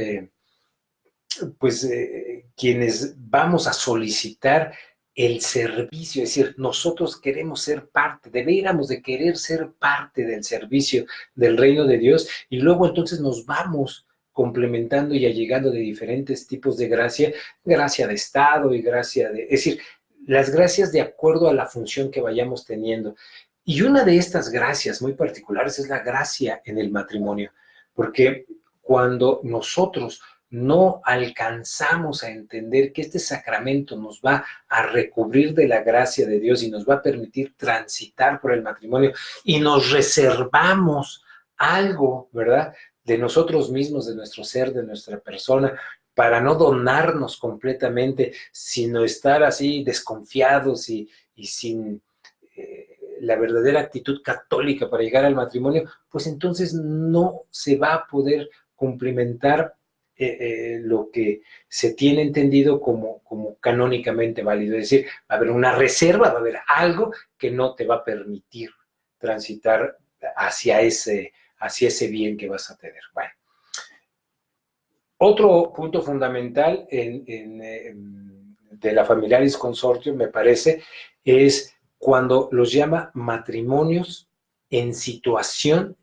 quienes vamos a solicitar el servicio, es decir, nosotros queremos ser parte, deberíamos de querer ser parte del servicio del reino de Dios, y luego entonces nos vamos complementando y allegando de diferentes tipos de gracia, gracia de Estado y gracia de, es decir, las gracias de acuerdo a la función que vayamos teniendo. Y una de estas gracias muy particulares es la gracia en el matrimonio, porque cuando nosotros no alcanzamos a entender que este sacramento nos va a recubrir de la gracia de Dios y nos va a permitir transitar por el matrimonio y nos reservamos algo, ¿verdad?, de nosotros mismos, de nuestro ser, de nuestra persona, para no donarnos completamente, sino estar así desconfiados y sin la verdadera actitud católica para llegar al matrimonio, pues entonces no se va a poder cumplimentar lo que se tiene entendido como canónicamente válido. Es decir, va a haber una reserva, va a haber algo que no te va a permitir transitar hacia ese bien que vas a tener. Bueno, otro punto fundamental de la Familiaris Consortium, me parece, es cuando los llama matrimonios en situación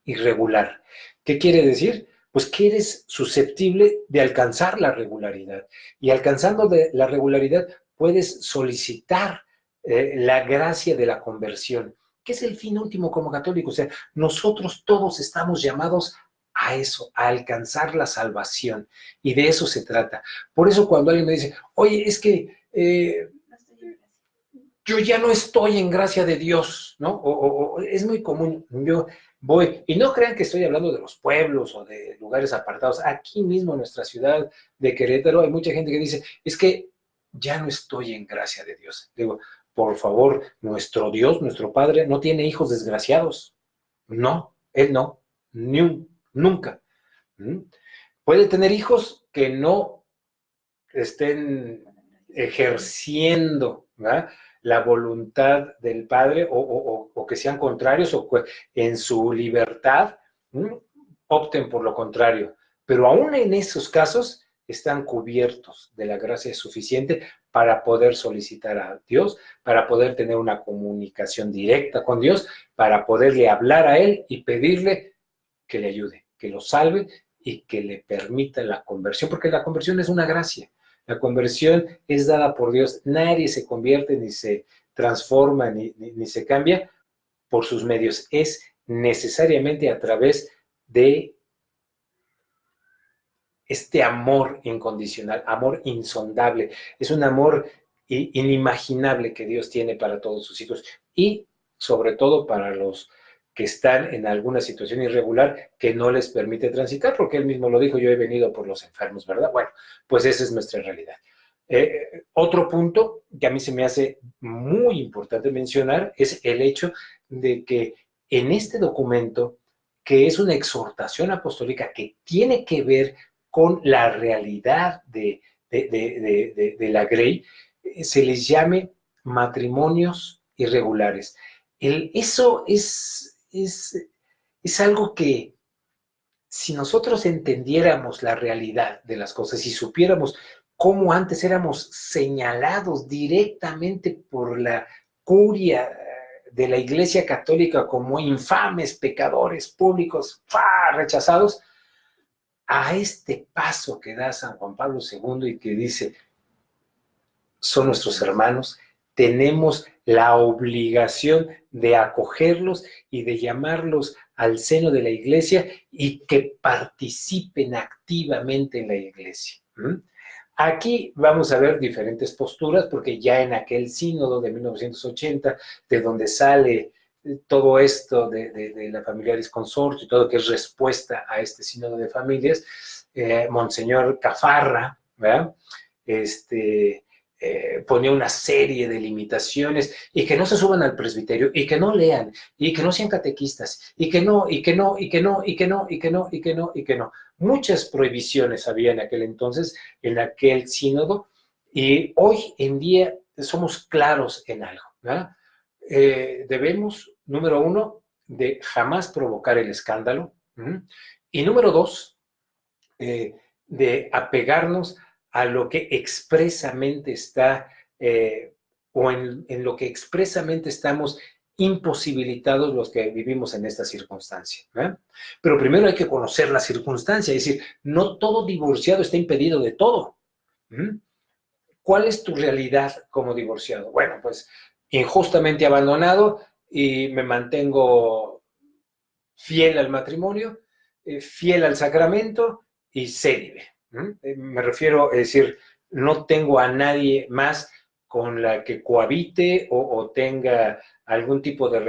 irregular. ¿Qué quiere decir? Pues que eres susceptible de alcanzar la regularidad. Y alcanzando la regularidad, puedes solicitar la gracia de la conversión, que es el fin último como católicos. O sea, nosotros todos estamos llamados a eso, a alcanzar la salvación. Y de eso se trata. Por eso cuando alguien me dice, oye, es que yo ya no estoy en gracia de Dios, ¿no? O es muy común, yo voy, y no crean que estoy hablando de los pueblos o de lugares apartados, aquí mismo en nuestra ciudad de Querétaro hay mucha gente que dice, es que ya no estoy en gracia de Dios. Digo, por favor, nuestro Dios, nuestro Padre, no tiene hijos desgraciados. No, Él no, nunca. ¿Mm? Puede tener hijos que no estén ejerciendo, ¿verdad?, la voluntad del Padre o que sean contrarios o que en su libertad opten por lo contrario. Pero aún en esos casos están cubiertos de la gracia suficiente para poder solicitar a Dios, para poder tener una comunicación directa con Dios, para poderle hablar a Él y pedirle que le ayude, que lo salve y que le permita la conversión, porque la conversión es una gracia. La conversión es dada por Dios. Nadie se convierte ni se transforma ni se cambia por sus medios. Es necesariamente a través de este amor incondicional, amor insondable. Es un amor inimaginable que Dios tiene para todos sus hijos y sobre todo para los que están en alguna situación irregular que no les permite transitar, porque él mismo lo dijo, yo he venido por los enfermos, ¿verdad? Bueno, pues esa es nuestra realidad. Otro punto que a mí se me hace muy importante mencionar es el hecho de que en este documento, que es una exhortación apostólica que tiene que ver con la realidad de la Grey, se les llame matrimonios irregulares. Eso es algo que si nosotros entendiéramos la realidad de las cosas y supiéramos cómo antes éramos señalados directamente por la curia de la Iglesia Católica como infames, pecadores públicos, rechazados, a este paso que da San Juan Pablo II y que dice, son nuestros hermanos, tenemos la obligación de acogerlos y de llamarlos al seno de la iglesia y que participen activamente en la iglesia. Aquí vamos a ver diferentes posturas, porque ya en aquel sínodo de 1980, de donde sale todo esto de la Familiaris Consortium y todo que es respuesta a este sínodo de familias, Monseñor Cafarra, ¿verdad?, ponía una serie de limitaciones y que no se suban al presbiterio y que no lean y que no sean catequistas y que no, y que no, y que no, y que no, y que no, y que no, y que no. Muchas prohibiciones había en aquel entonces, en aquel sínodo, y hoy en día somos claros en algo, ¿verdad? Debemos, número uno, de jamás provocar el escándalo, y número dos, de apegarnos a lo que expresamente está, o en lo que expresamente estamos imposibilitados los que vivimos en esta circunstancia, ¿eh? Pero primero hay que conocer la circunstancia, es decir, no todo divorciado está impedido de todo. ¿Cuál es tu realidad como divorciado? Bueno, pues injustamente abandonado y me mantengo fiel al matrimonio, fiel al sacramento y célibe. Me refiero, es decir, no tengo a nadie más con la que cohabite o tenga algún tipo de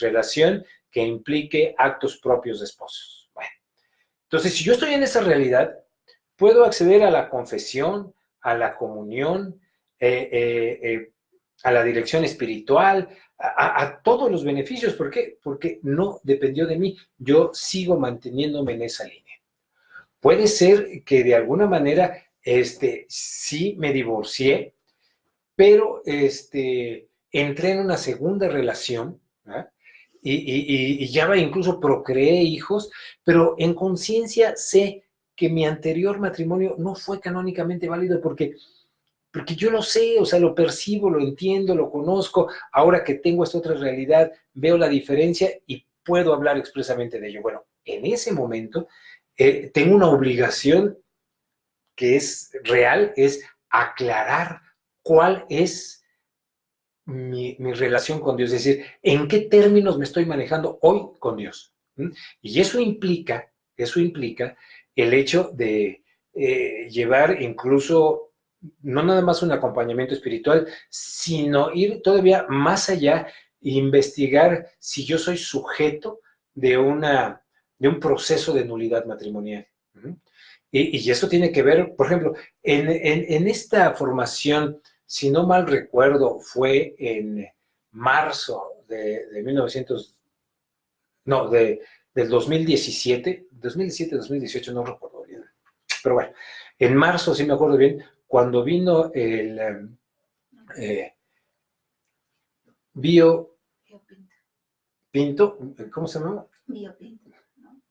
relación que implique actos propios de esposos. Bueno, entonces, si yo estoy en esa realidad, puedo acceder a la confesión, a la comunión, a la dirección espiritual, a todos los beneficios. ¿Por qué? Porque no dependió de mí. Yo sigo manteniéndome en esa línea. Puede ser que de alguna manera sí me divorcié, pero entré en una segunda relación, ¿verdad? Y ya incluso procreé hijos, pero en conciencia sé que mi anterior matrimonio no fue canónicamente válido porque yo lo sé, o sea, lo percibo, lo entiendo, lo conozco. Ahora que tengo esta otra realidad, veo la diferencia y puedo hablar expresamente de ello. Bueno, en ese momento tengo una obligación que es real, es aclarar cuál es mi relación con Dios, es decir, en qué términos me estoy manejando hoy con Dios. Y eso implica el hecho de llevar incluso, no nada más un acompañamiento espiritual, sino ir todavía más allá e investigar si yo soy sujeto de, de un proceso de nulidad matrimonial. Y eso tiene que ver, por ejemplo, en esta formación, si no mal recuerdo, fue en marzo de 1900, no, del 2017, no recuerdo bien, pero bueno, en marzo, sí me acuerdo bien, cuando vino el eh, Bio Pinto, ¿cómo se llama? Bio Pinto.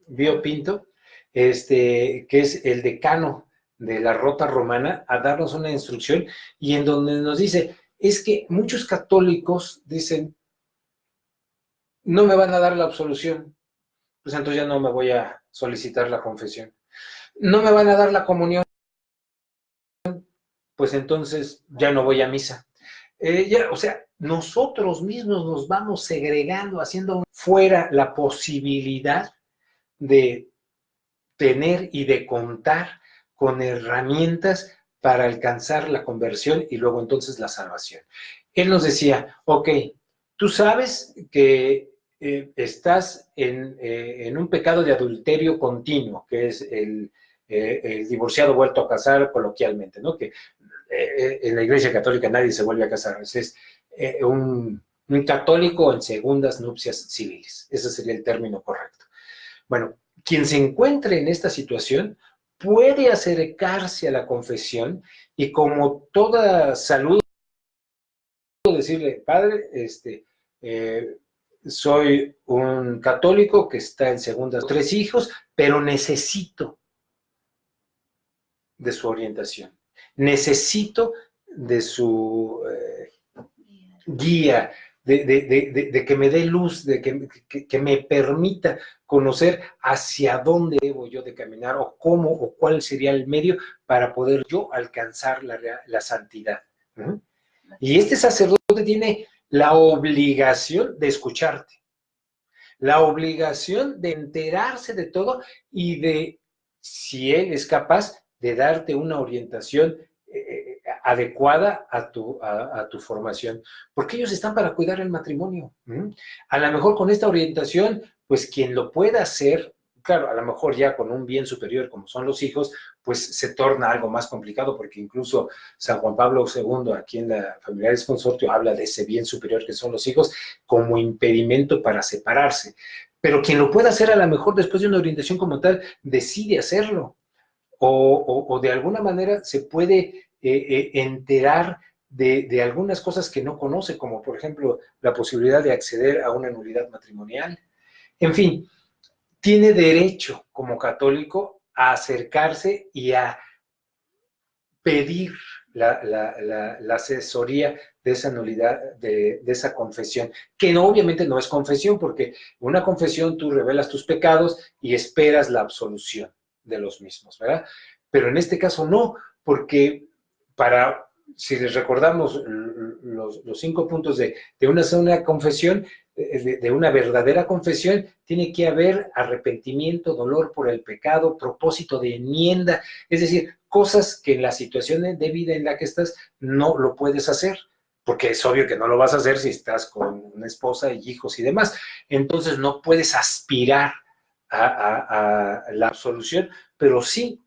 Bio Pinto, que es el decano de la Rota Romana, a darnos una instrucción y en donde nos dice, es que muchos católicos dicen, no me van a dar la absolución, pues entonces ya no me voy a solicitar la confesión. No me van a dar la comunión, pues entonces ya no voy a misa. O sea, nosotros mismos nos vamos segregando, haciendo fuera la posibilidad de tener y de contar con herramientas para alcanzar la conversión y luego entonces la salvación. Él nos decía, ok, tú sabes que estás en un pecado de adulterio continuo, que es el divorciado vuelto a casar coloquialmente, ¿no? Que en la Iglesia Católica nadie se vuelve a casar, es un católico en segundas nupcias civiles, ese sería el término correcto. Bueno, quien se encuentre en esta situación puede acercarse a la confesión y como toda salud, decirle, padre, soy un católico que está en segundas, 3 hijos, pero necesito de su orientación, necesito de su guía, de que me dé luz, de que me permita conocer hacia dónde debo yo de caminar o cómo o cuál sería el medio para poder yo alcanzar la santidad. Y este sacerdote tiene la obligación de escucharte, la obligación de enterarse de todo y de, si él es capaz, de darte una orientación adecuada a tu formación, porque ellos están para cuidar el matrimonio. A lo mejor con esta orientación, pues quien lo pueda hacer, claro, a lo mejor ya con un bien superior como son los hijos, pues se torna algo más complicado, porque incluso San Juan Pablo II, aquí en la Familiares Consortio, habla de ese bien superior que son los hijos como impedimento para separarse. Pero quien lo pueda hacer, a lo mejor después de una orientación como tal, decide hacerlo. O de alguna manera se puede enterar de algunas cosas que no conoce, como por ejemplo la posibilidad de acceder a una nulidad matrimonial. En fin, tiene derecho como católico a acercarse y a pedir la asesoría de esa nulidad, de esa confesión, que no, obviamente no es confesión, porque una confesión tú revelas tus pecados y esperas la absolución de los mismos, ¿verdad? Pero en este caso no, porque si les recordamos los 5 puntos de una sola confesión, de una verdadera confesión, tiene que haber arrepentimiento, dolor por el pecado, propósito de enmienda, es decir, cosas que en la situación de vida en la que estás no lo puedes hacer, porque es obvio que no lo vas a hacer si estás con una esposa y hijos y demás. Entonces no puedes aspirar a la absolución, pero sí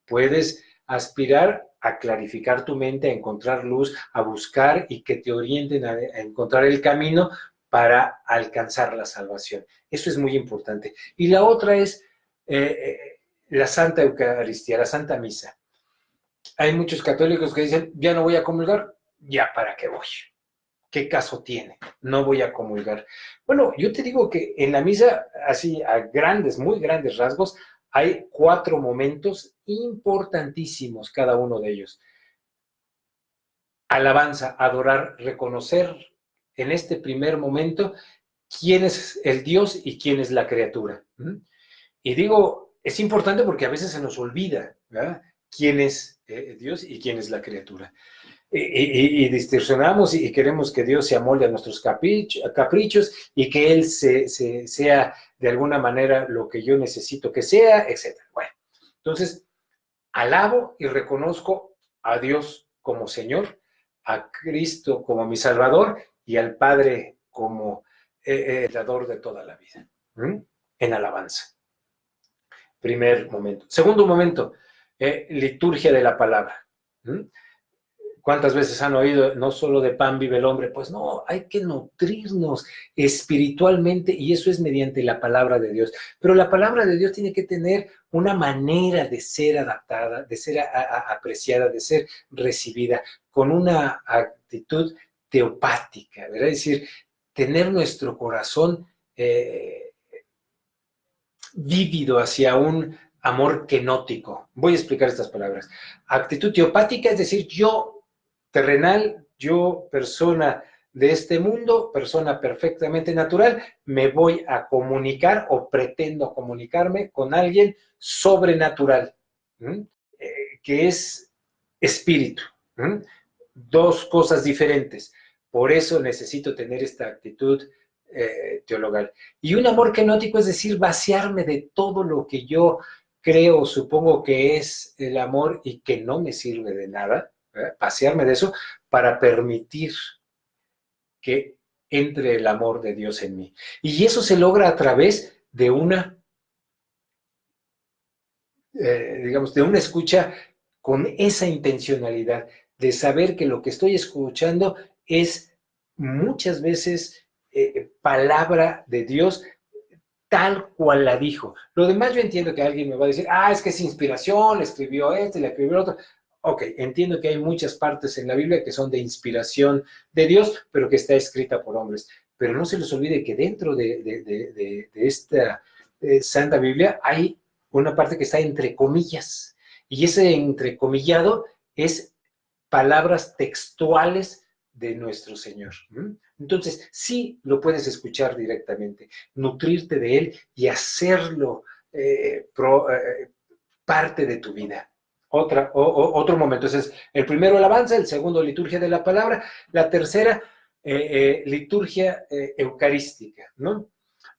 puedes aspirar a clarificar tu mente, a encontrar luz, a buscar y que te orienten a encontrar el camino para alcanzar la salvación. Eso es muy importante. Y la otra es la Santa Eucaristía, la Santa Misa. Hay muchos católicos que dicen, ya no voy a comulgar, ya para qué voy. ¿Qué caso tiene? No voy a comulgar. Bueno, yo te digo que en la misa, así a grandes, muy grandes rasgos, hay 4 momentos importantísimos, cada uno de ellos. Alabanza, adorar, reconocer en este primer momento quién es el Dios y quién es la criatura. Y digo, es importante porque a veces se nos olvida, ¿verdad? Quién es Dios y quién es la criatura. Y distorsionamos y queremos que Dios se amolde a nuestros caprichos y que Él sea de alguna manera lo que yo necesito que sea, etc. Bueno, entonces, alabo y reconozco a Dios como Señor, a Cristo como mi Salvador y al Padre como el dador de toda la vida. En alabanza. Primer momento. Segundo momento, liturgia de la palabra. ¿Cuántas veces han oído, no solo de pan vive el hombre? Pues no, hay que nutrirnos espiritualmente y eso es mediante la palabra de Dios. Pero la palabra de Dios tiene que tener una manera de ser adaptada, de ser apreciada, de ser recibida, con una actitud teopática, ¿verdad? Es decir, tener nuestro corazón vívido hacia un amor kenótico. Voy a explicar estas palabras. Actitud teopática, es decir, yo terrenal, yo persona de este mundo, persona perfectamente natural, me voy a comunicar o pretendo comunicarme con alguien sobrenatural, que es espíritu. Dos cosas diferentes. Por eso necesito tener esta actitud teologal. Y un amor kenótico es decir, vaciarme de todo lo que yo creo, supongo que es el amor y que no me sirve de nada, vaciarme de eso para permitir que entre el amor de Dios en mí. Y eso se logra a través de una, digamos, de una escucha con esa intencionalidad de saber que lo que estoy escuchando es muchas veces palabra de Dios tal cual la dijo. Lo demás yo entiendo que alguien me va a decir, es que es inspiración, le escribió este, le escribió el otro. Ok, entiendo que hay muchas partes en la Biblia que son de inspiración de Dios, pero que está escrita por hombres. Pero no se les olvide que dentro de esta Santa Biblia hay una parte que está entre comillas. Y ese entrecomillado es palabras textuales de nuestro Señor. Entonces, sí lo puedes escuchar directamente, nutrirte de Él y hacerlo parte de tu vida. Otro momento. Entonces, el primero, alabanza; el segundo, liturgia de la palabra; la tercera, liturgia eucarística, ¿no?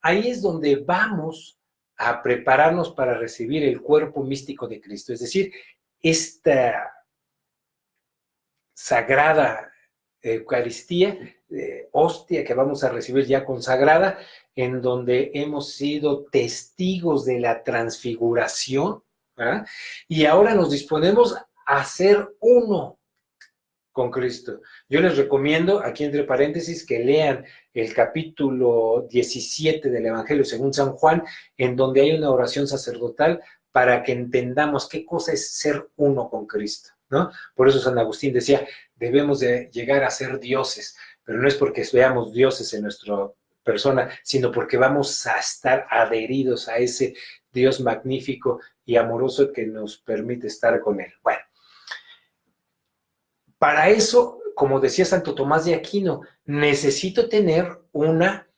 Ahí es donde vamos a prepararnos para recibir el cuerpo místico de Cristo, es decir, esta sagrada Eucaristía, hostia que vamos a recibir ya consagrada, en donde hemos sido testigos de la transfiguración, ¿verdad? Y ahora nos disponemos a ser uno con Cristo. Yo les recomiendo, aquí entre paréntesis, que lean el capítulo 17 del Evangelio según San Juan, en donde hay una oración sacerdotal para que entendamos qué cosa es ser uno con Cristo, ¿no? Por eso San Agustín decía, debemos de llegar a ser dioses, pero no es porque seamos dioses en nuestra persona, sino porque vamos a estar adheridos a ese Dios magnífico y amoroso que nos permite estar con Él. Bueno, para eso, como decía Santo Tomás de Aquino, necesito tener una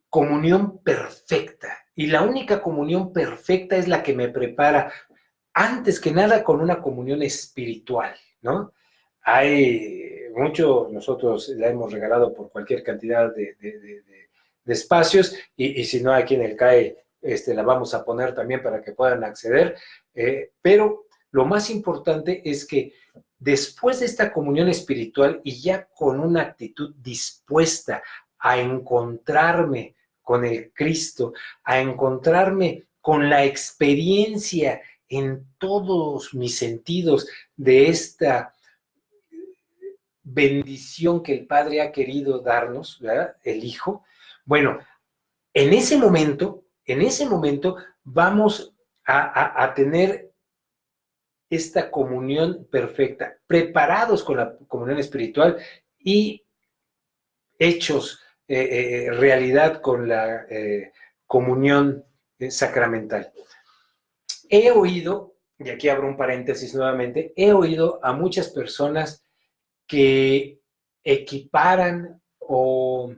comunión perfecta. Y la única comunión perfecta es la que me prepara, antes que nada, con una comunión espiritual, ¿no? Hay mucho nosotros la hemos regalado por cualquier cantidad de espacios, y si no, aquí en el CAE la vamos a poner también para que puedan acceder, pero lo más importante es que después de esta comunión espiritual y ya con una actitud dispuesta a encontrarme con el Cristo, a encontrarme con la experiencia en todos mis sentidos de esta bendición que el Padre ha querido darnos, ¿verdad? El Hijo. Bueno, en ese momento vamos a tener esta comunión perfecta, preparados con la comunión espiritual y hechos realidad con la comunión sacramental. He oído, y aquí abro un paréntesis nuevamente, he oído a muchas personas que equiparan o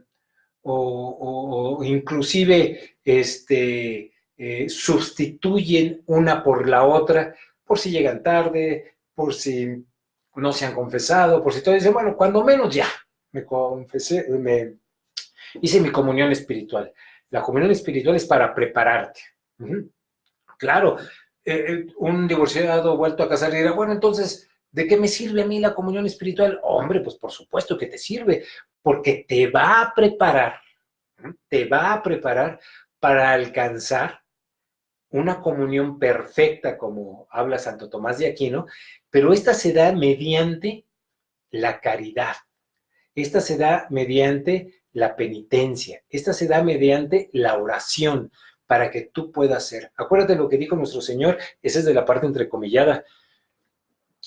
inclusive sustituyen una por la otra, por si llegan tarde, por si no se han confesado, por si todo dicen, bueno, cuando menos ya me confesé, me hice mi comunión espiritual. La comunión espiritual es para prepararte. Claro, un divorciado vuelto a casar dirá, bueno, entonces, ¿de qué me sirve a mí la comunión espiritual? Hombre, pues por supuesto que te sirve, porque te va a preparar para alcanzar una comunión perfecta, como habla Santo Tomás de Aquino, pero esta se da mediante la caridad, esta se da mediante la penitencia, esta se da mediante la oración, para que tú puedas ser. Acuérdate lo que dijo nuestro Señor, esa es de la parte entrecomillada,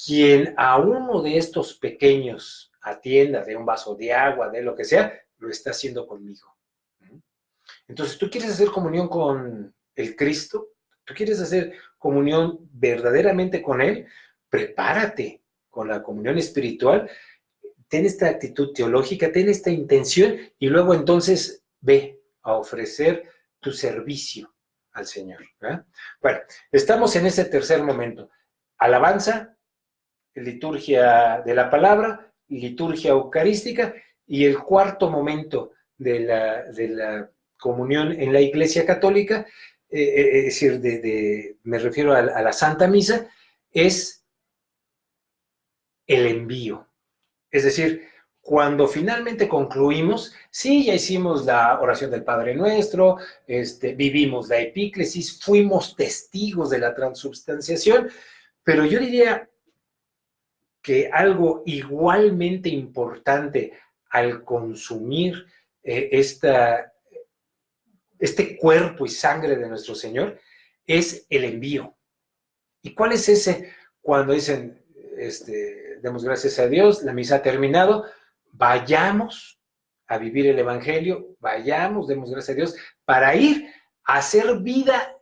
quien a uno de estos pequeños atienda, de un vaso de agua, de lo que sea, lo está haciendo conmigo. Entonces, ¿tú quieres hacer comunión con el Cristo? ¿Tú quieres hacer comunión verdaderamente con Él? Prepárate con la comunión espiritual, ten esta actitud teológica, ten esta intención y luego entonces ve a ofrecer tu servicio al Señor. ¿Verdad? Bueno, estamos en ese tercer momento. Alabanza, liturgia de la palabra, liturgia eucarística, y el cuarto momento de la comunión en la Iglesia Católica, es decir, me refiero a la Santa Misa, es el envío. Es decir, cuando finalmente concluimos, sí, ya hicimos la oración del Padre Nuestro, vivimos la epíclesis, fuimos testigos de la transubstanciación, pero yo diría que algo igualmente importante al consumir este cuerpo y sangre de nuestro Señor es el envío. ¿Y cuál es ese? Cuando dicen, demos gracias a Dios, la misa ha terminado, vayamos a vivir el Evangelio, vayamos, demos gracias a Dios, para ir a hacer vida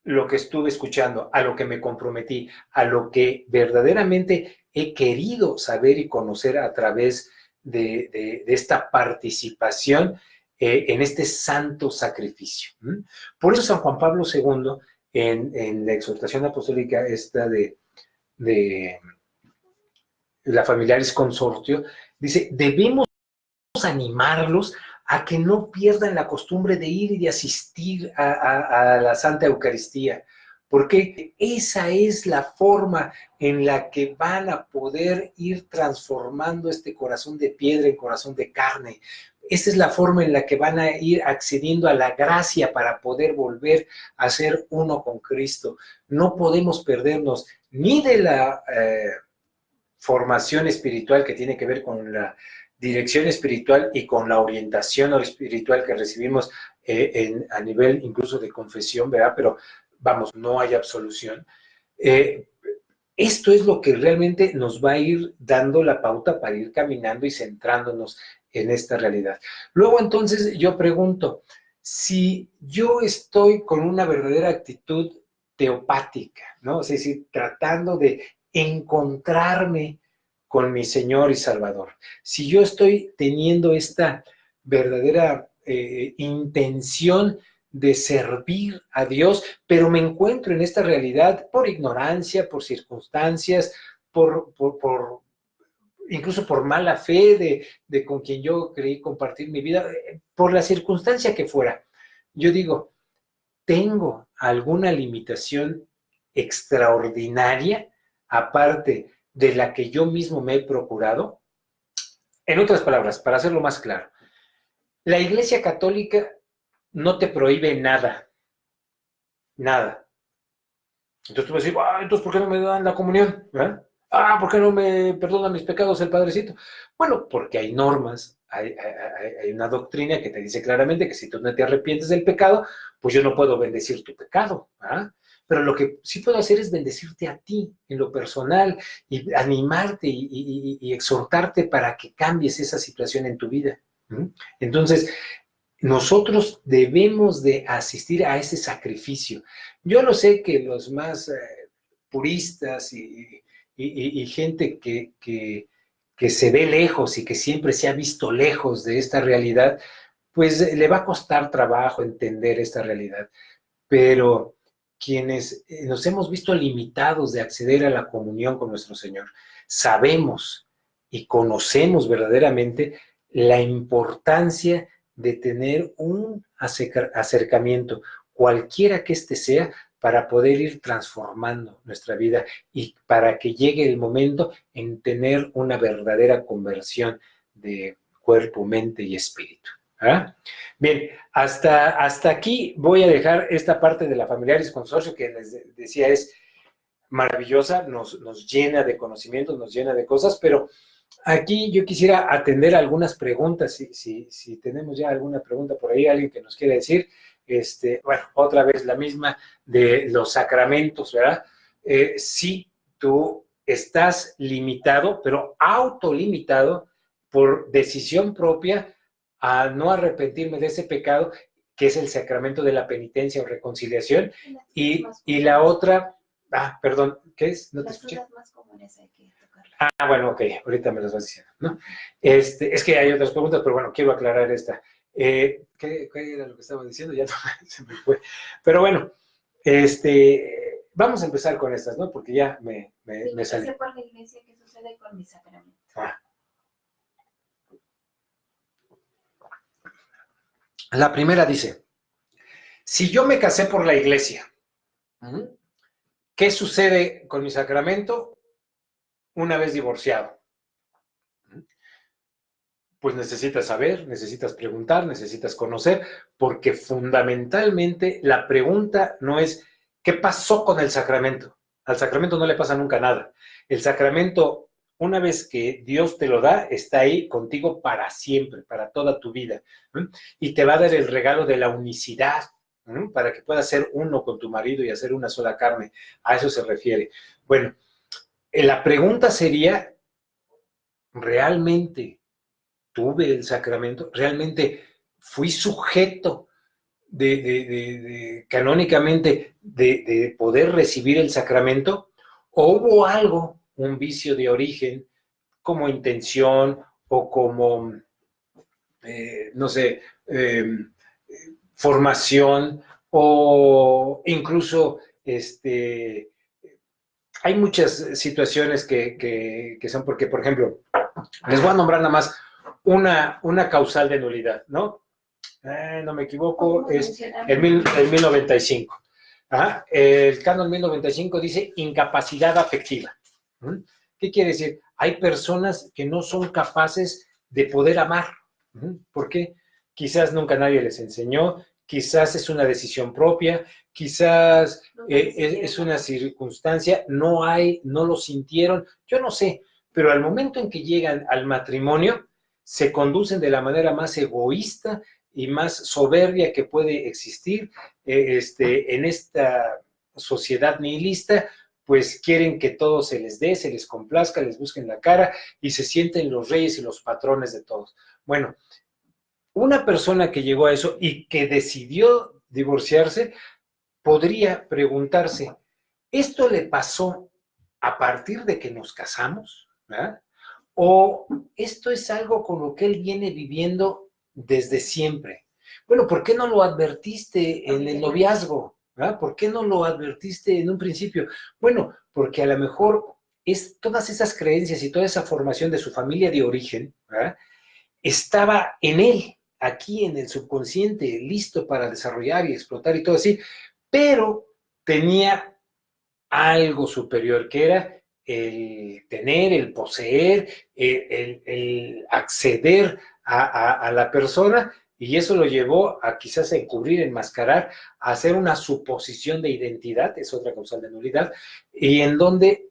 lo que estuve escuchando, a lo que me comprometí, a lo que verdaderamente he querido saber y conocer a través de esta participación en este santo sacrificio. Por eso San Juan Pablo II, en la exhortación apostólica esta de la Familiaris Consortio, dice, debemos animarlos a que no pierdan la costumbre de ir y de asistir a la Santa Eucaristía, porque esa es la forma en la que van a poder ir transformando este corazón de piedra en corazón de carne. Esa es la forma en la que van a ir accediendo a la gracia para poder volver a ser uno con Cristo. No podemos perdernos ni de la formación espiritual que tiene que ver con la dirección espiritual y con la orientación espiritual que recibimos a nivel incluso de confesión, ¿verdad? Pero vamos, no hay absolución. Esto es lo que realmente nos va a ir dando la pauta para ir caminando y centrándonos en esta realidad. Luego entonces yo pregunto, si yo estoy con una verdadera actitud teopática, ¿no? Es decir, tratando de encontrarme con mi Señor y Salvador. Si yo estoy teniendo esta verdadera intención de servir a Dios, pero me encuentro en esta realidad por ignorancia, por circunstancias, por incluso por mala fe de con quien yo creí compartir mi vida, por la circunstancia que fuera. Yo digo, ¿tengo alguna limitación extraordinaria aparte de la que yo mismo me he procurado? En otras palabras, para hacerlo más claro, la Iglesia Católica no te prohíbe nada, nada. Entonces tú vas a decir, entonces ¿por qué no me dan la comunión? ¿Por qué no me perdona mis pecados el Padrecito? Bueno, porque hay normas, hay una doctrina que te dice claramente que si tú no te arrepientes del pecado, pues yo no puedo bendecir tu pecado. Pero lo que sí puedo hacer es bendecirte a ti en lo personal y animarte y exhortarte para que cambies esa situación en tu vida. Entonces, nosotros debemos de asistir a ese sacrificio. Yo lo sé que los más puristas y gente que se ve lejos y que siempre se ha visto lejos de esta realidad, pues le va a costar trabajo entender esta realidad. Pero quienes nos hemos visto limitados de acceder a la comunión con nuestro Señor, sabemos y conocemos verdaderamente la importancia de tener un acercamiento, cualquiera que éste sea, para poder ir transformando nuestra vida y para que llegue el momento en tener una verdadera conversión de cuerpo, mente y espíritu. Bien, hasta aquí voy a dejar esta parte de la Familiaris Consorcio que les decía es maravillosa, nos llena de conocimientos, nos llena de cosas, pero aquí yo quisiera atender algunas preguntas, si tenemos ya alguna pregunta por ahí, alguien que nos quiera decir, bueno, otra vez la misma de los sacramentos, ¿verdad? Sí, tú estás limitado, pero autolimitado por decisión propia a no arrepentirme de ese pecado, que es el sacramento de la penitencia o reconciliación, y la otra, perdón, ¿qué es? No te escuché. Las dudas más comunes hay que tocarlas. Bueno, ok, ahorita me las vas diciendo, ¿no? Es que hay otras preguntas, pero bueno, quiero aclarar esta. ¿Qué era lo que estaba diciendo? Ya no, se me fue. Pero bueno, vamos a empezar con estas, ¿no? Porque ya me salí. Sé por la iglesia qué sucede con mis sacramentos. La primera dice, si yo me casé por la iglesia, ¿qué sucede con mi sacramento una vez divorciado? Pues necesitas saber, necesitas preguntar, necesitas conocer, porque fundamentalmente la pregunta no es ¿qué pasó con el sacramento? Al sacramento no le pasa nunca nada. El sacramento, una vez que Dios te lo da, está ahí contigo para siempre, para toda tu vida. Y te va a dar el regalo de la unicidad, para que puedas ser uno con tu marido y hacer una sola carne. A eso se refiere. Bueno, la pregunta sería, ¿realmente tuve el sacramento? ¿Realmente fui sujeto canónicamente de poder recibir el sacramento? ¿O hubo algo, un vicio de origen, como intención o como, no sé, formación o incluso hay muchas situaciones que son porque, por ejemplo, les voy a nombrar nada más una causal de nulidad, ¿no? No me equivoco, es el 1095. El canon 1095 dice incapacidad afectiva. ¿Qué quiere decir? Hay personas que no son capaces de poder amar. ¿Por qué? Quizás nunca nadie les enseñó, quizás es una decisión propia, quizás es una circunstancia, no lo sintieron, yo no sé, pero al momento en que llegan al matrimonio, se conducen de la manera más egoísta y más soberbia que puede existir en esta sociedad nihilista, pues quieren que todo se les dé, se les complazca, les busquen la cara y se sienten los reyes y los patrones de todos. Bueno, una persona que llegó a eso y que decidió divorciarse, podría preguntarse, ¿esto le pasó a partir de que nos casamos? ¿Verdad? ¿O esto es algo con lo que él viene viviendo desde siempre? Bueno, ¿por qué no lo advertiste en el noviazgo? ¿Verdad? ¿Por qué no lo advertiste en un principio? Bueno, porque a lo mejor todas esas creencias y toda esa formación de su familia de origen, ¿verdad?, estaba en él, aquí en el subconsciente, listo para desarrollar y explotar y todo así, pero tenía algo superior, que era el tener, el poseer, el acceder a la persona, y eso lo llevó a quizás a encubrir, enmascarar, a hacer una suposición de identidad, es otra causal de nulidad, y en donde,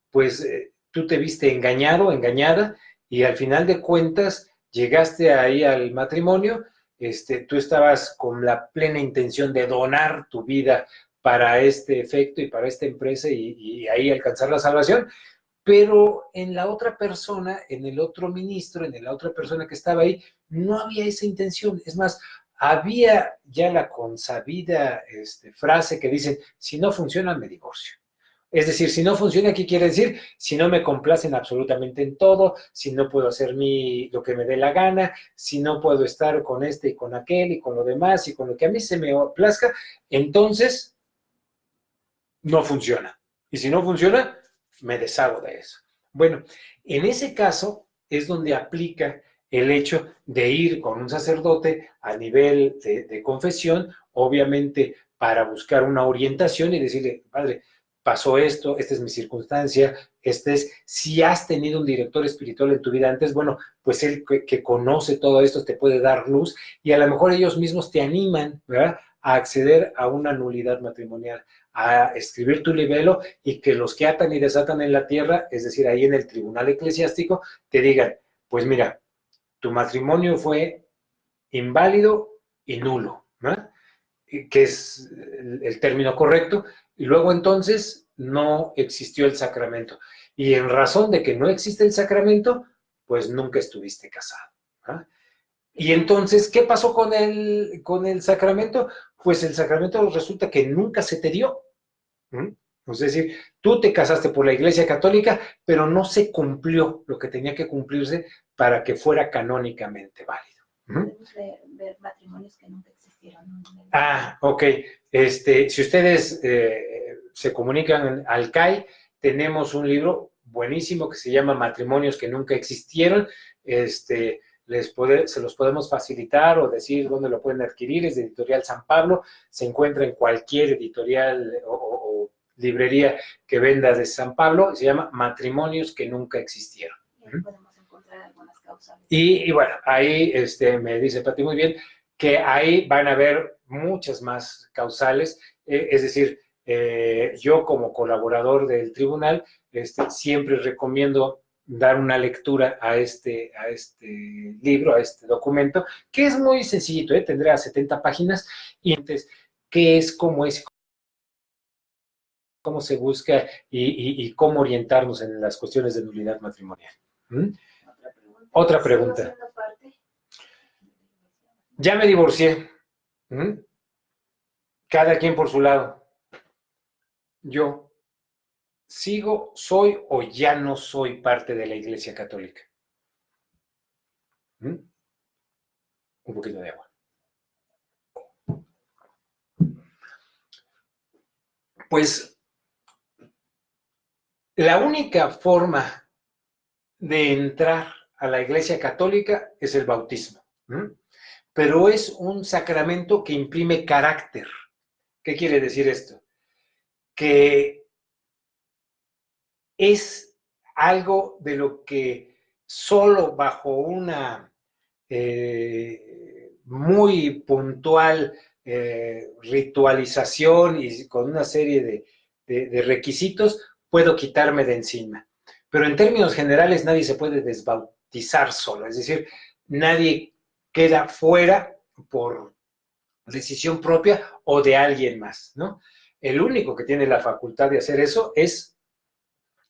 pues, tú te viste engañado, engañada, y al final de cuentas llegaste ahí al matrimonio, tú estabas con la plena intención de donar tu vida para este efecto y para esta empresa y ahí alcanzar la salvación, pero en la otra persona, en el otro ministro, en la otra persona que estaba ahí, no había esa intención. Es más, había ya la consabida frase que dicen, si no funciona, me divorcio. Es decir, si no funciona, ¿qué quiere decir? Si no me complacen absolutamente en todo, si no puedo hacer lo que me dé la gana, si no puedo estar con este y con aquel y con lo demás y con lo que a mí se me plazca, entonces no funciona. Y si no funciona, me deshago de eso. Bueno, en ese caso es donde aplica el hecho de ir con un sacerdote a nivel de confesión, obviamente para buscar una orientación y decirle, padre, pasó esto, esta es mi circunstancia, si has tenido un director espiritual en tu vida antes, bueno, pues él que conoce todo esto te puede dar luz y a lo mejor ellos mismos te animan, ¿verdad?, a acceder a una nulidad matrimonial, a escribir tu libelo y que los que atan y desatan en la tierra, es decir, ahí en el tribunal eclesiástico, te digan, pues mira, tu matrimonio fue inválido y nulo, ¿no?, que es el término correcto, y luego entonces no existió el sacramento. Y en razón de que no existe el sacramento, pues nunca estuviste casado, ¿no? Y entonces, ¿qué pasó con el sacramento? Pues el sacramento resulta que nunca se te dio. ¿Mm? Es decir, tú te casaste por la Iglesia Católica, pero no se cumplió lo que tenía que cumplirse para que fuera canónicamente válido. Podemos ver matrimonios que nunca existieron. Ok. Si ustedes se comunican al CAI, tenemos un libro buenísimo que se llama Matrimonios que nunca existieron. Se los podemos facilitar o decir dónde lo pueden adquirir. Es de Editorial San Pablo. Se encuentra en cualquier editorial o librería que venda de San Pablo. Se llama Matrimonios que nunca existieron. Y podemos encontrar algunas causales. Y bueno, ahí me dice Pati muy bien que ahí van a haber muchas más causales, es decir, yo como colaborador del tribunal siempre recomiendo dar una lectura a este libro, a este documento, que es muy sencillito, tendrá 70 páginas, y entonces, ¿qué es, cómo se busca y cómo orientarnos en las cuestiones de nulidad matrimonial? ¿Mm? Otra pregunta. Ya me divorcié. ¿Mm? Cada quien por su lado. Yo sigo, soy o ya no soy parte de la Iglesia Católica. ¿Mm? Un poquito de agua. Pues la única forma de entrar a la Iglesia Católica es el bautismo. ¿Mm? Pero es un sacramento que imprime carácter. ¿Qué quiere decir esto? Que es algo de lo que solo bajo una muy puntual ritualización y con una serie de requisitos puedo quitarme de encima. Pero en términos generales nadie se puede desbautizar solo, es decir, nadie queda fuera por decisión propia o de alguien más, ¿no? El único que tiene la facultad de hacer eso es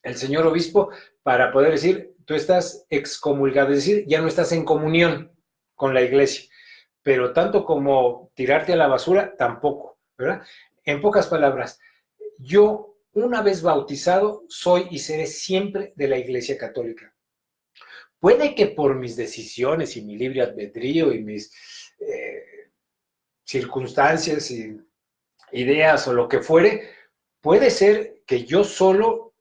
el señor obispo, para poder decir, tú estás excomulgado, es decir, ya no estás en comunión con la iglesia, pero tanto como tirarte a la basura, tampoco, ¿verdad? En pocas palabras, yo, una vez bautizado, soy y seré siempre de la Iglesia Católica. Puede que por mis decisiones y mi libre albedrío y mis circunstancias y ideas o lo que fuere, puede ser que yo solo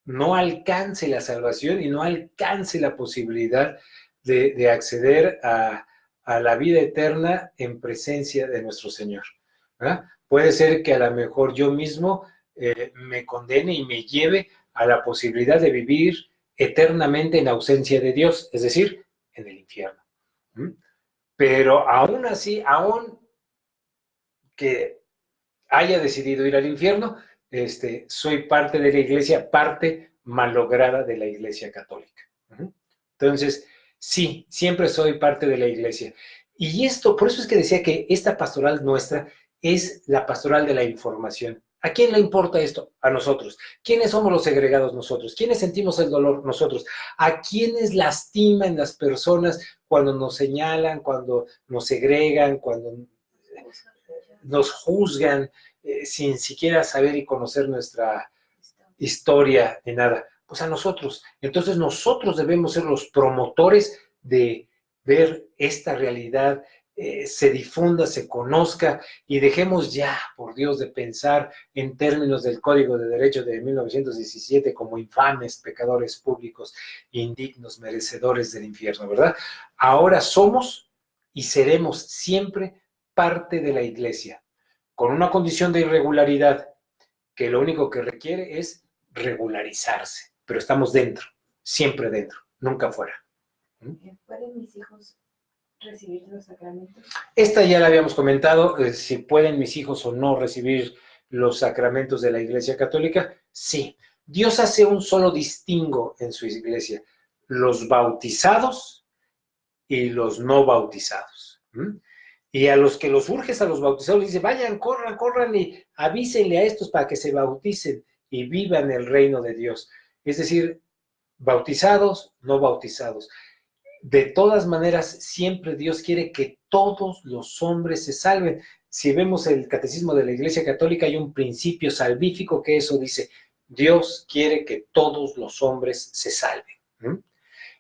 no alcance la salvación y no alcance la posibilidad de acceder a la vida eterna en presencia de nuestro Señor, ¿verdad? Puede ser que a lo mejor yo mismo me condene y me lleve a la posibilidad de vivir eternamente en ausencia de Dios, es decir, en el infierno. ¿Mm? Pero aún así, aún que haya decidido ir al infierno, soy parte de la iglesia, parte malograda de la iglesia católica. Entonces, sí, siempre soy parte de la iglesia. Y esto, por eso es que decía que esta pastoral nuestra es la pastoral de la información. ¿A quién le importa esto? A nosotros. ¿Quiénes somos los segregados? Nosotros. ¿Quiénes sentimos el dolor? Nosotros. ¿A quiénes lastiman las personas cuando nos señalan, cuando nos segregan, cuando nos juzgan sin siquiera saber y conocer nuestra historia ni nada? Pues a nosotros. Entonces nosotros debemos ser los promotores de ver esta realidad, se difunda, se conozca y dejemos ya, por Dios, de pensar en términos del Código de Derecho de 1917 como infames, pecadores públicos, indignos, merecedores del infierno, ¿verdad? Ahora somos y seremos siempre parte de la iglesia, con una condición de irregularidad que lo único que requiere es regularizarse, pero estamos dentro, siempre dentro, nunca fuera. ¿Pueden mis hijos recibir los sacramentos? Esta ya la habíamos comentado, si pueden mis hijos o no recibir los sacramentos de la Iglesia Católica, sí. Dios hace un solo distingo en su iglesia, los bautizados y los no bautizados. Y a los que los urges, a los bautizados, les dice, vayan, corran, corran y avísenle a estos para que se bauticen y vivan el reino de Dios. Es decir, bautizados, no bautizados. De todas maneras, siempre Dios quiere que todos los hombres se salven. Si vemos el catecismo de la Iglesia Católica, hay un principio salvífico que eso dice, Dios quiere que todos los hombres se salven.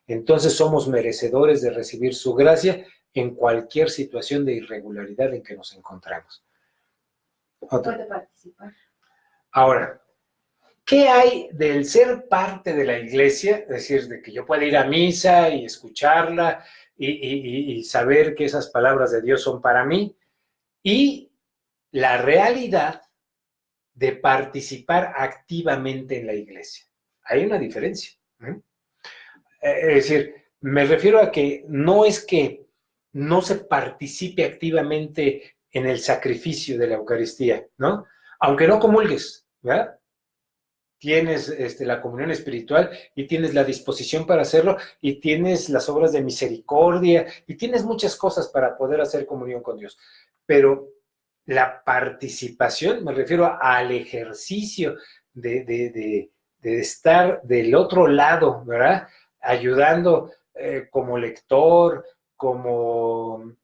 Entonces somos merecedores de recibir su gracia en cualquier situación de irregularidad en que nos encontramos. Puede participar. Ahora, ¿qué hay del ser parte de la iglesia? Es decir, de que yo pueda ir a misa y escucharla y saber que esas palabras de Dios son para mí, y la realidad de participar activamente en la iglesia. Hay una diferencia. Es decir, me refiero a que no es que no se participe activamente en el sacrificio de la Eucaristía, ¿no? Aunque no comulgues, ¿verdad? Tienes la comunión espiritual y tienes la disposición para hacerlo y tienes las obras de misericordia y tienes muchas cosas para poder hacer comunión con Dios. Pero la participación, me refiero al ejercicio de estar del otro lado, ¿verdad? Ayudando como lector, como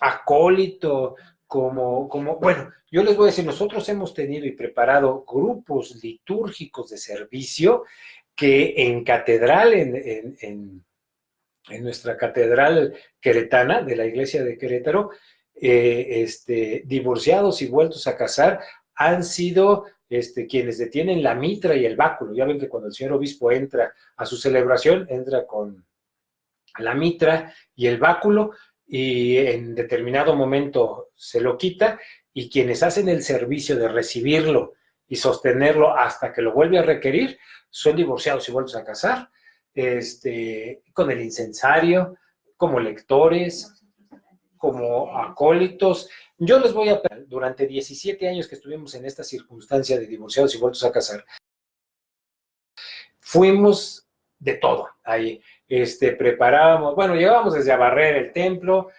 acólito, bueno, yo les voy a decir, nosotros hemos tenido y preparado grupos litúrgicos de servicio que en catedral, en nuestra catedral queretana de la iglesia de Querétaro, divorciados y vueltos a casar han sido quienes detienen la mitra y el báculo. Ya ven que cuando el señor obispo entra a su celebración, entra con la mitra y el báculo, y en determinado momento se lo quita, y quienes hacen el servicio de recibirlo y sostenerlo hasta que lo vuelve a requerir son divorciados y vueltos a casar, con el incensario, como lectores, como acólitos. Yo les voy a pedir, durante 17 años que estuvimos en esta circunstancia de divorciados y vueltos a casar, fuimos de todo ahí. Preparábamos, bueno, llevábamos desde a barrer el templo,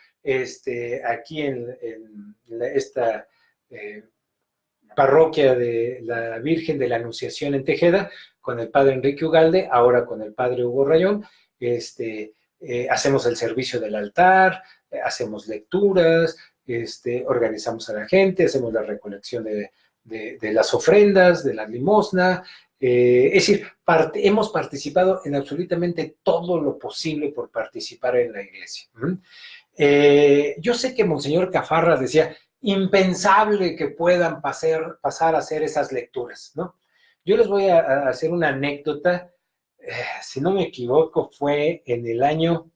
aquí en esta parroquia de la Virgen de la Anunciación en Tejeda, con el padre Enrique Ugalde, ahora con el padre Hugo Rayón, hacemos el servicio del altar, hacemos lecturas, organizamos a la gente, hacemos la recolección de las ofrendas, de la limosna. Es decir, hemos participado en absolutamente todo lo posible por participar en la iglesia. Yo sé que Monseñor Cafarras decía, impensable que puedan pasar a hacer esas lecturas, ¿no? Yo les voy a hacer una anécdota, si no me equivoco, fue en el año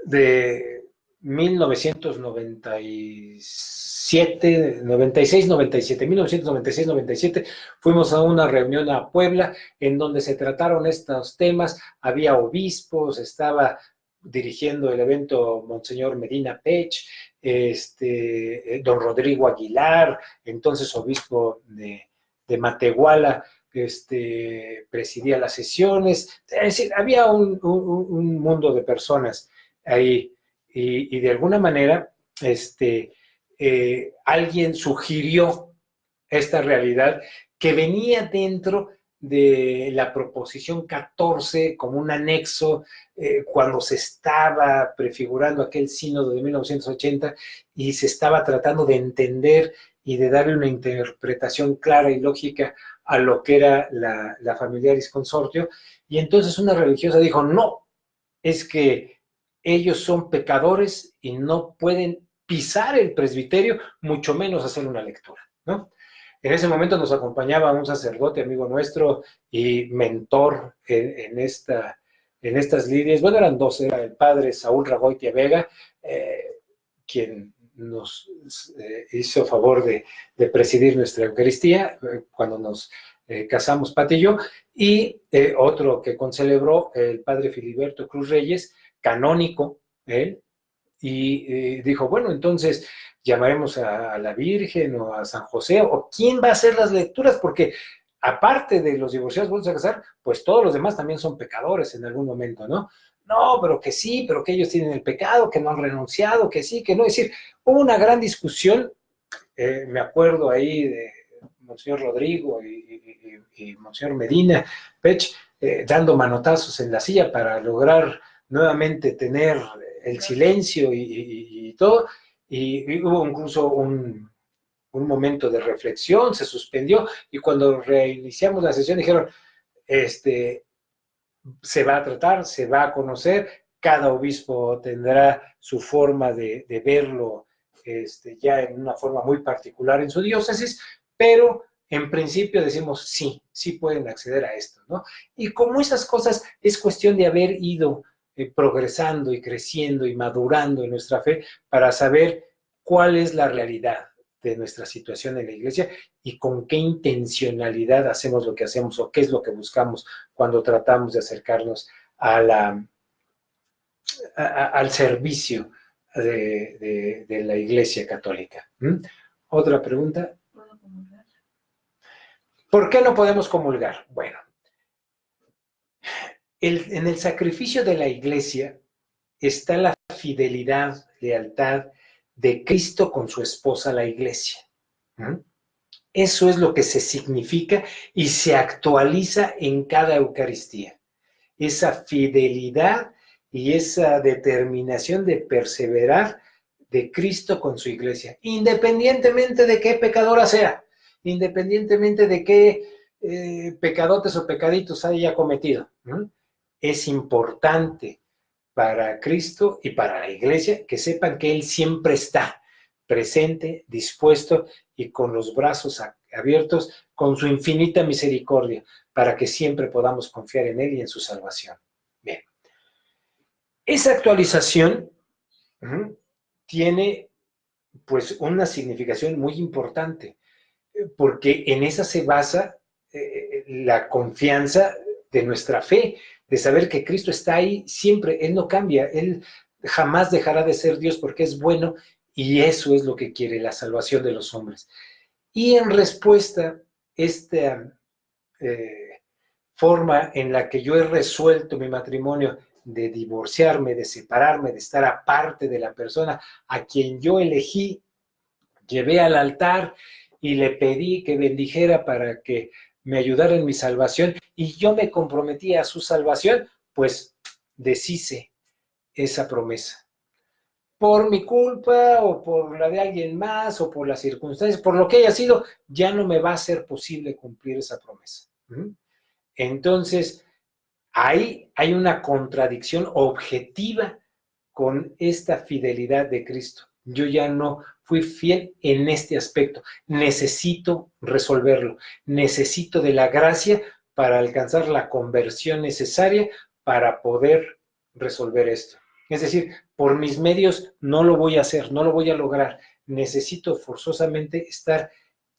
de 1997, 96, 97, 1996, 97, fuimos a una reunión a Puebla en donde se trataron estos temas, había obispos, estaba dirigiendo el evento Monseñor Medina Pech, don Rodrigo Aguilar, entonces obispo de Matehuala, presidía las sesiones, es decir, había un mundo de personas ahí, y de alguna manera alguien sugirió esta realidad que venía dentro de la proposición 14 como un anexo cuando se estaba prefigurando aquel sínodo de 1980 y se estaba tratando de entender y de darle una interpretación clara y lógica a lo que era la Familiaris Consortio, y entonces una religiosa dijo, no, es que ellos son pecadores y no pueden pisar el presbiterio, mucho menos hacer una lectura, ¿no? En ese momento nos acompañaba un sacerdote, amigo nuestro y mentor en estas lidias. Bueno, eran dos, era el padre Saúl Ragoitia Vega, quien nos hizo favor de presidir nuestra Eucaristía cuando nos casamos, Pati y yo, y otro que concelebró, el padre Filiberto Cruz Reyes, canónico, él, y dijo, bueno, entonces llamaremos a la Virgen o a San José, o quién va a hacer las lecturas, porque aparte de los divorciados vueltos a casar, pues todos los demás también son pecadores en algún momento, ¿no? No, pero que sí, pero que ellos tienen el pecado, que no han renunciado, que sí, que no. Es decir, hubo una gran discusión, me acuerdo ahí de Monseñor Rodrigo y Monseñor Medina Pech, dando manotazos en la silla para lograr nuevamente tener el silencio y todo, y hubo incluso un momento de reflexión, se suspendió, y cuando reiniciamos la sesión dijeron, se va a tratar, se va a conocer, cada obispo tendrá su forma de verlo ya en una forma muy particular en su diócesis, pero en principio decimos sí, sí pueden acceder a esto, ¿no? Y como esas cosas es cuestión de haber ido progresando y creciendo y madurando en nuestra fe para saber cuál es la realidad de nuestra situación en la iglesia y con qué intencionalidad hacemos lo que hacemos o qué es lo que buscamos cuando tratamos de acercarnos al servicio de la Iglesia Católica. ¿Otra pregunta? ¿Puedo comulgar? ¿Por qué no podemos comulgar? Bueno, en el sacrificio de la Iglesia está la fidelidad, lealtad de Cristo con su esposa, la Iglesia. Eso es lo que se significa y se actualiza en cada Eucaristía. Esa fidelidad y esa determinación de perseverar de Cristo con su iglesia, independientemente de qué pecadora sea, independientemente de qué pecadotes o pecaditos haya cometido. Es importante para Cristo y para la iglesia que sepan que Él siempre está presente, dispuesto y con los brazos abiertos, con su infinita misericordia, para que siempre podamos confiar en Él y en su salvación. Bien. Esa actualización tiene pues una significación muy importante, porque en esa se basa la confianza de nuestra fe, de saber que Cristo está ahí siempre, Él no cambia, Él jamás dejará de ser Dios porque es bueno y eso es lo que quiere, la salvación de los hombres. Y en respuesta, esta forma en la que yo he resuelto mi matrimonio de divorciarme, de separarme, de estar aparte de la persona a quien yo elegí, llevé al altar y le pedí que bendijera para que me ayudara en mi salvación y yo me comprometí a su salvación, pues deshice esa promesa. Por mi culpa o por la de alguien más o por las circunstancias, por lo que haya sido, ya no me va a ser posible cumplir esa promesa. Entonces, ahí hay una contradicción objetiva con esta fidelidad de Cristo. yo ya no fui fiel en este aspecto. Necesito resolverlo. Necesito de la gracia para alcanzar la conversión necesaria para poder resolver esto. Es decir, por mis medios no lo voy a hacer, no lo voy a lograr. Necesito forzosamente estar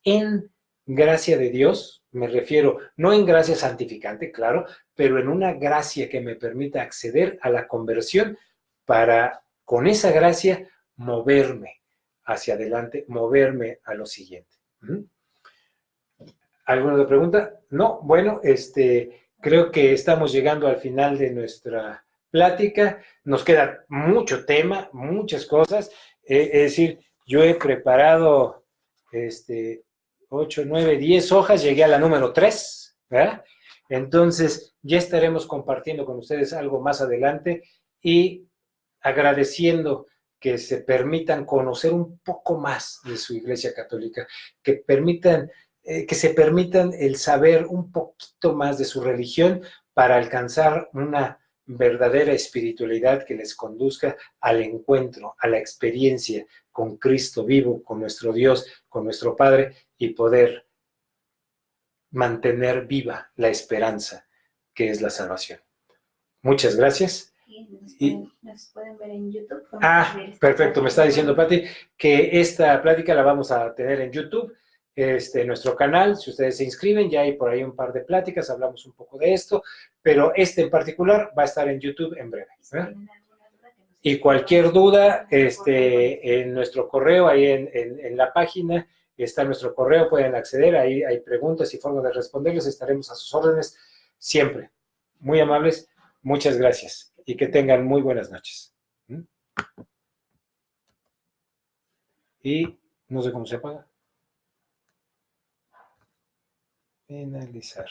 en gracia de Dios, me refiero no en gracia santificante, claro, pero en una gracia que me permita acceder a la conversión para, con esa gracia, moverme hacia adelante, moverme a lo siguiente. ¿Alguna otra pregunta? No, bueno, creo que estamos llegando al final de nuestra plática. Nos queda mucho tema, muchas cosas. Es decir, yo he preparado 8, 9, 10 hojas, llegué a la número 3, ¿verdad? Entonces, ya estaremos compartiendo con ustedes algo más adelante y agradeciendo que se permitan conocer un poco más de su Iglesia Católica, que se permitan el saber un poquito más de su religión para alcanzar una verdadera espiritualidad que les conduzca al encuentro, a la experiencia con Cristo vivo, con nuestro Dios, con nuestro Padre, y poder mantener viva la esperanza que es la salvación. Muchas gracias. Nos pueden ver en YouTube. Perfecto. Me está diciendo Pati que esta plática la vamos a tener en YouTube, nuestro canal. Si ustedes se inscriben, ya hay por ahí un par de pláticas, hablamos un poco de esto, pero en particular va a estar en YouTube en breve. Y cualquier duda, en nuestro correo, ahí en la página está nuestro correo, pueden acceder, ahí hay preguntas y formas de responderles, estaremos a sus órdenes siempre. Muy amables, muchas gracias y que tengan muy buenas noches. Y no sé cómo se apaga. Finalizar.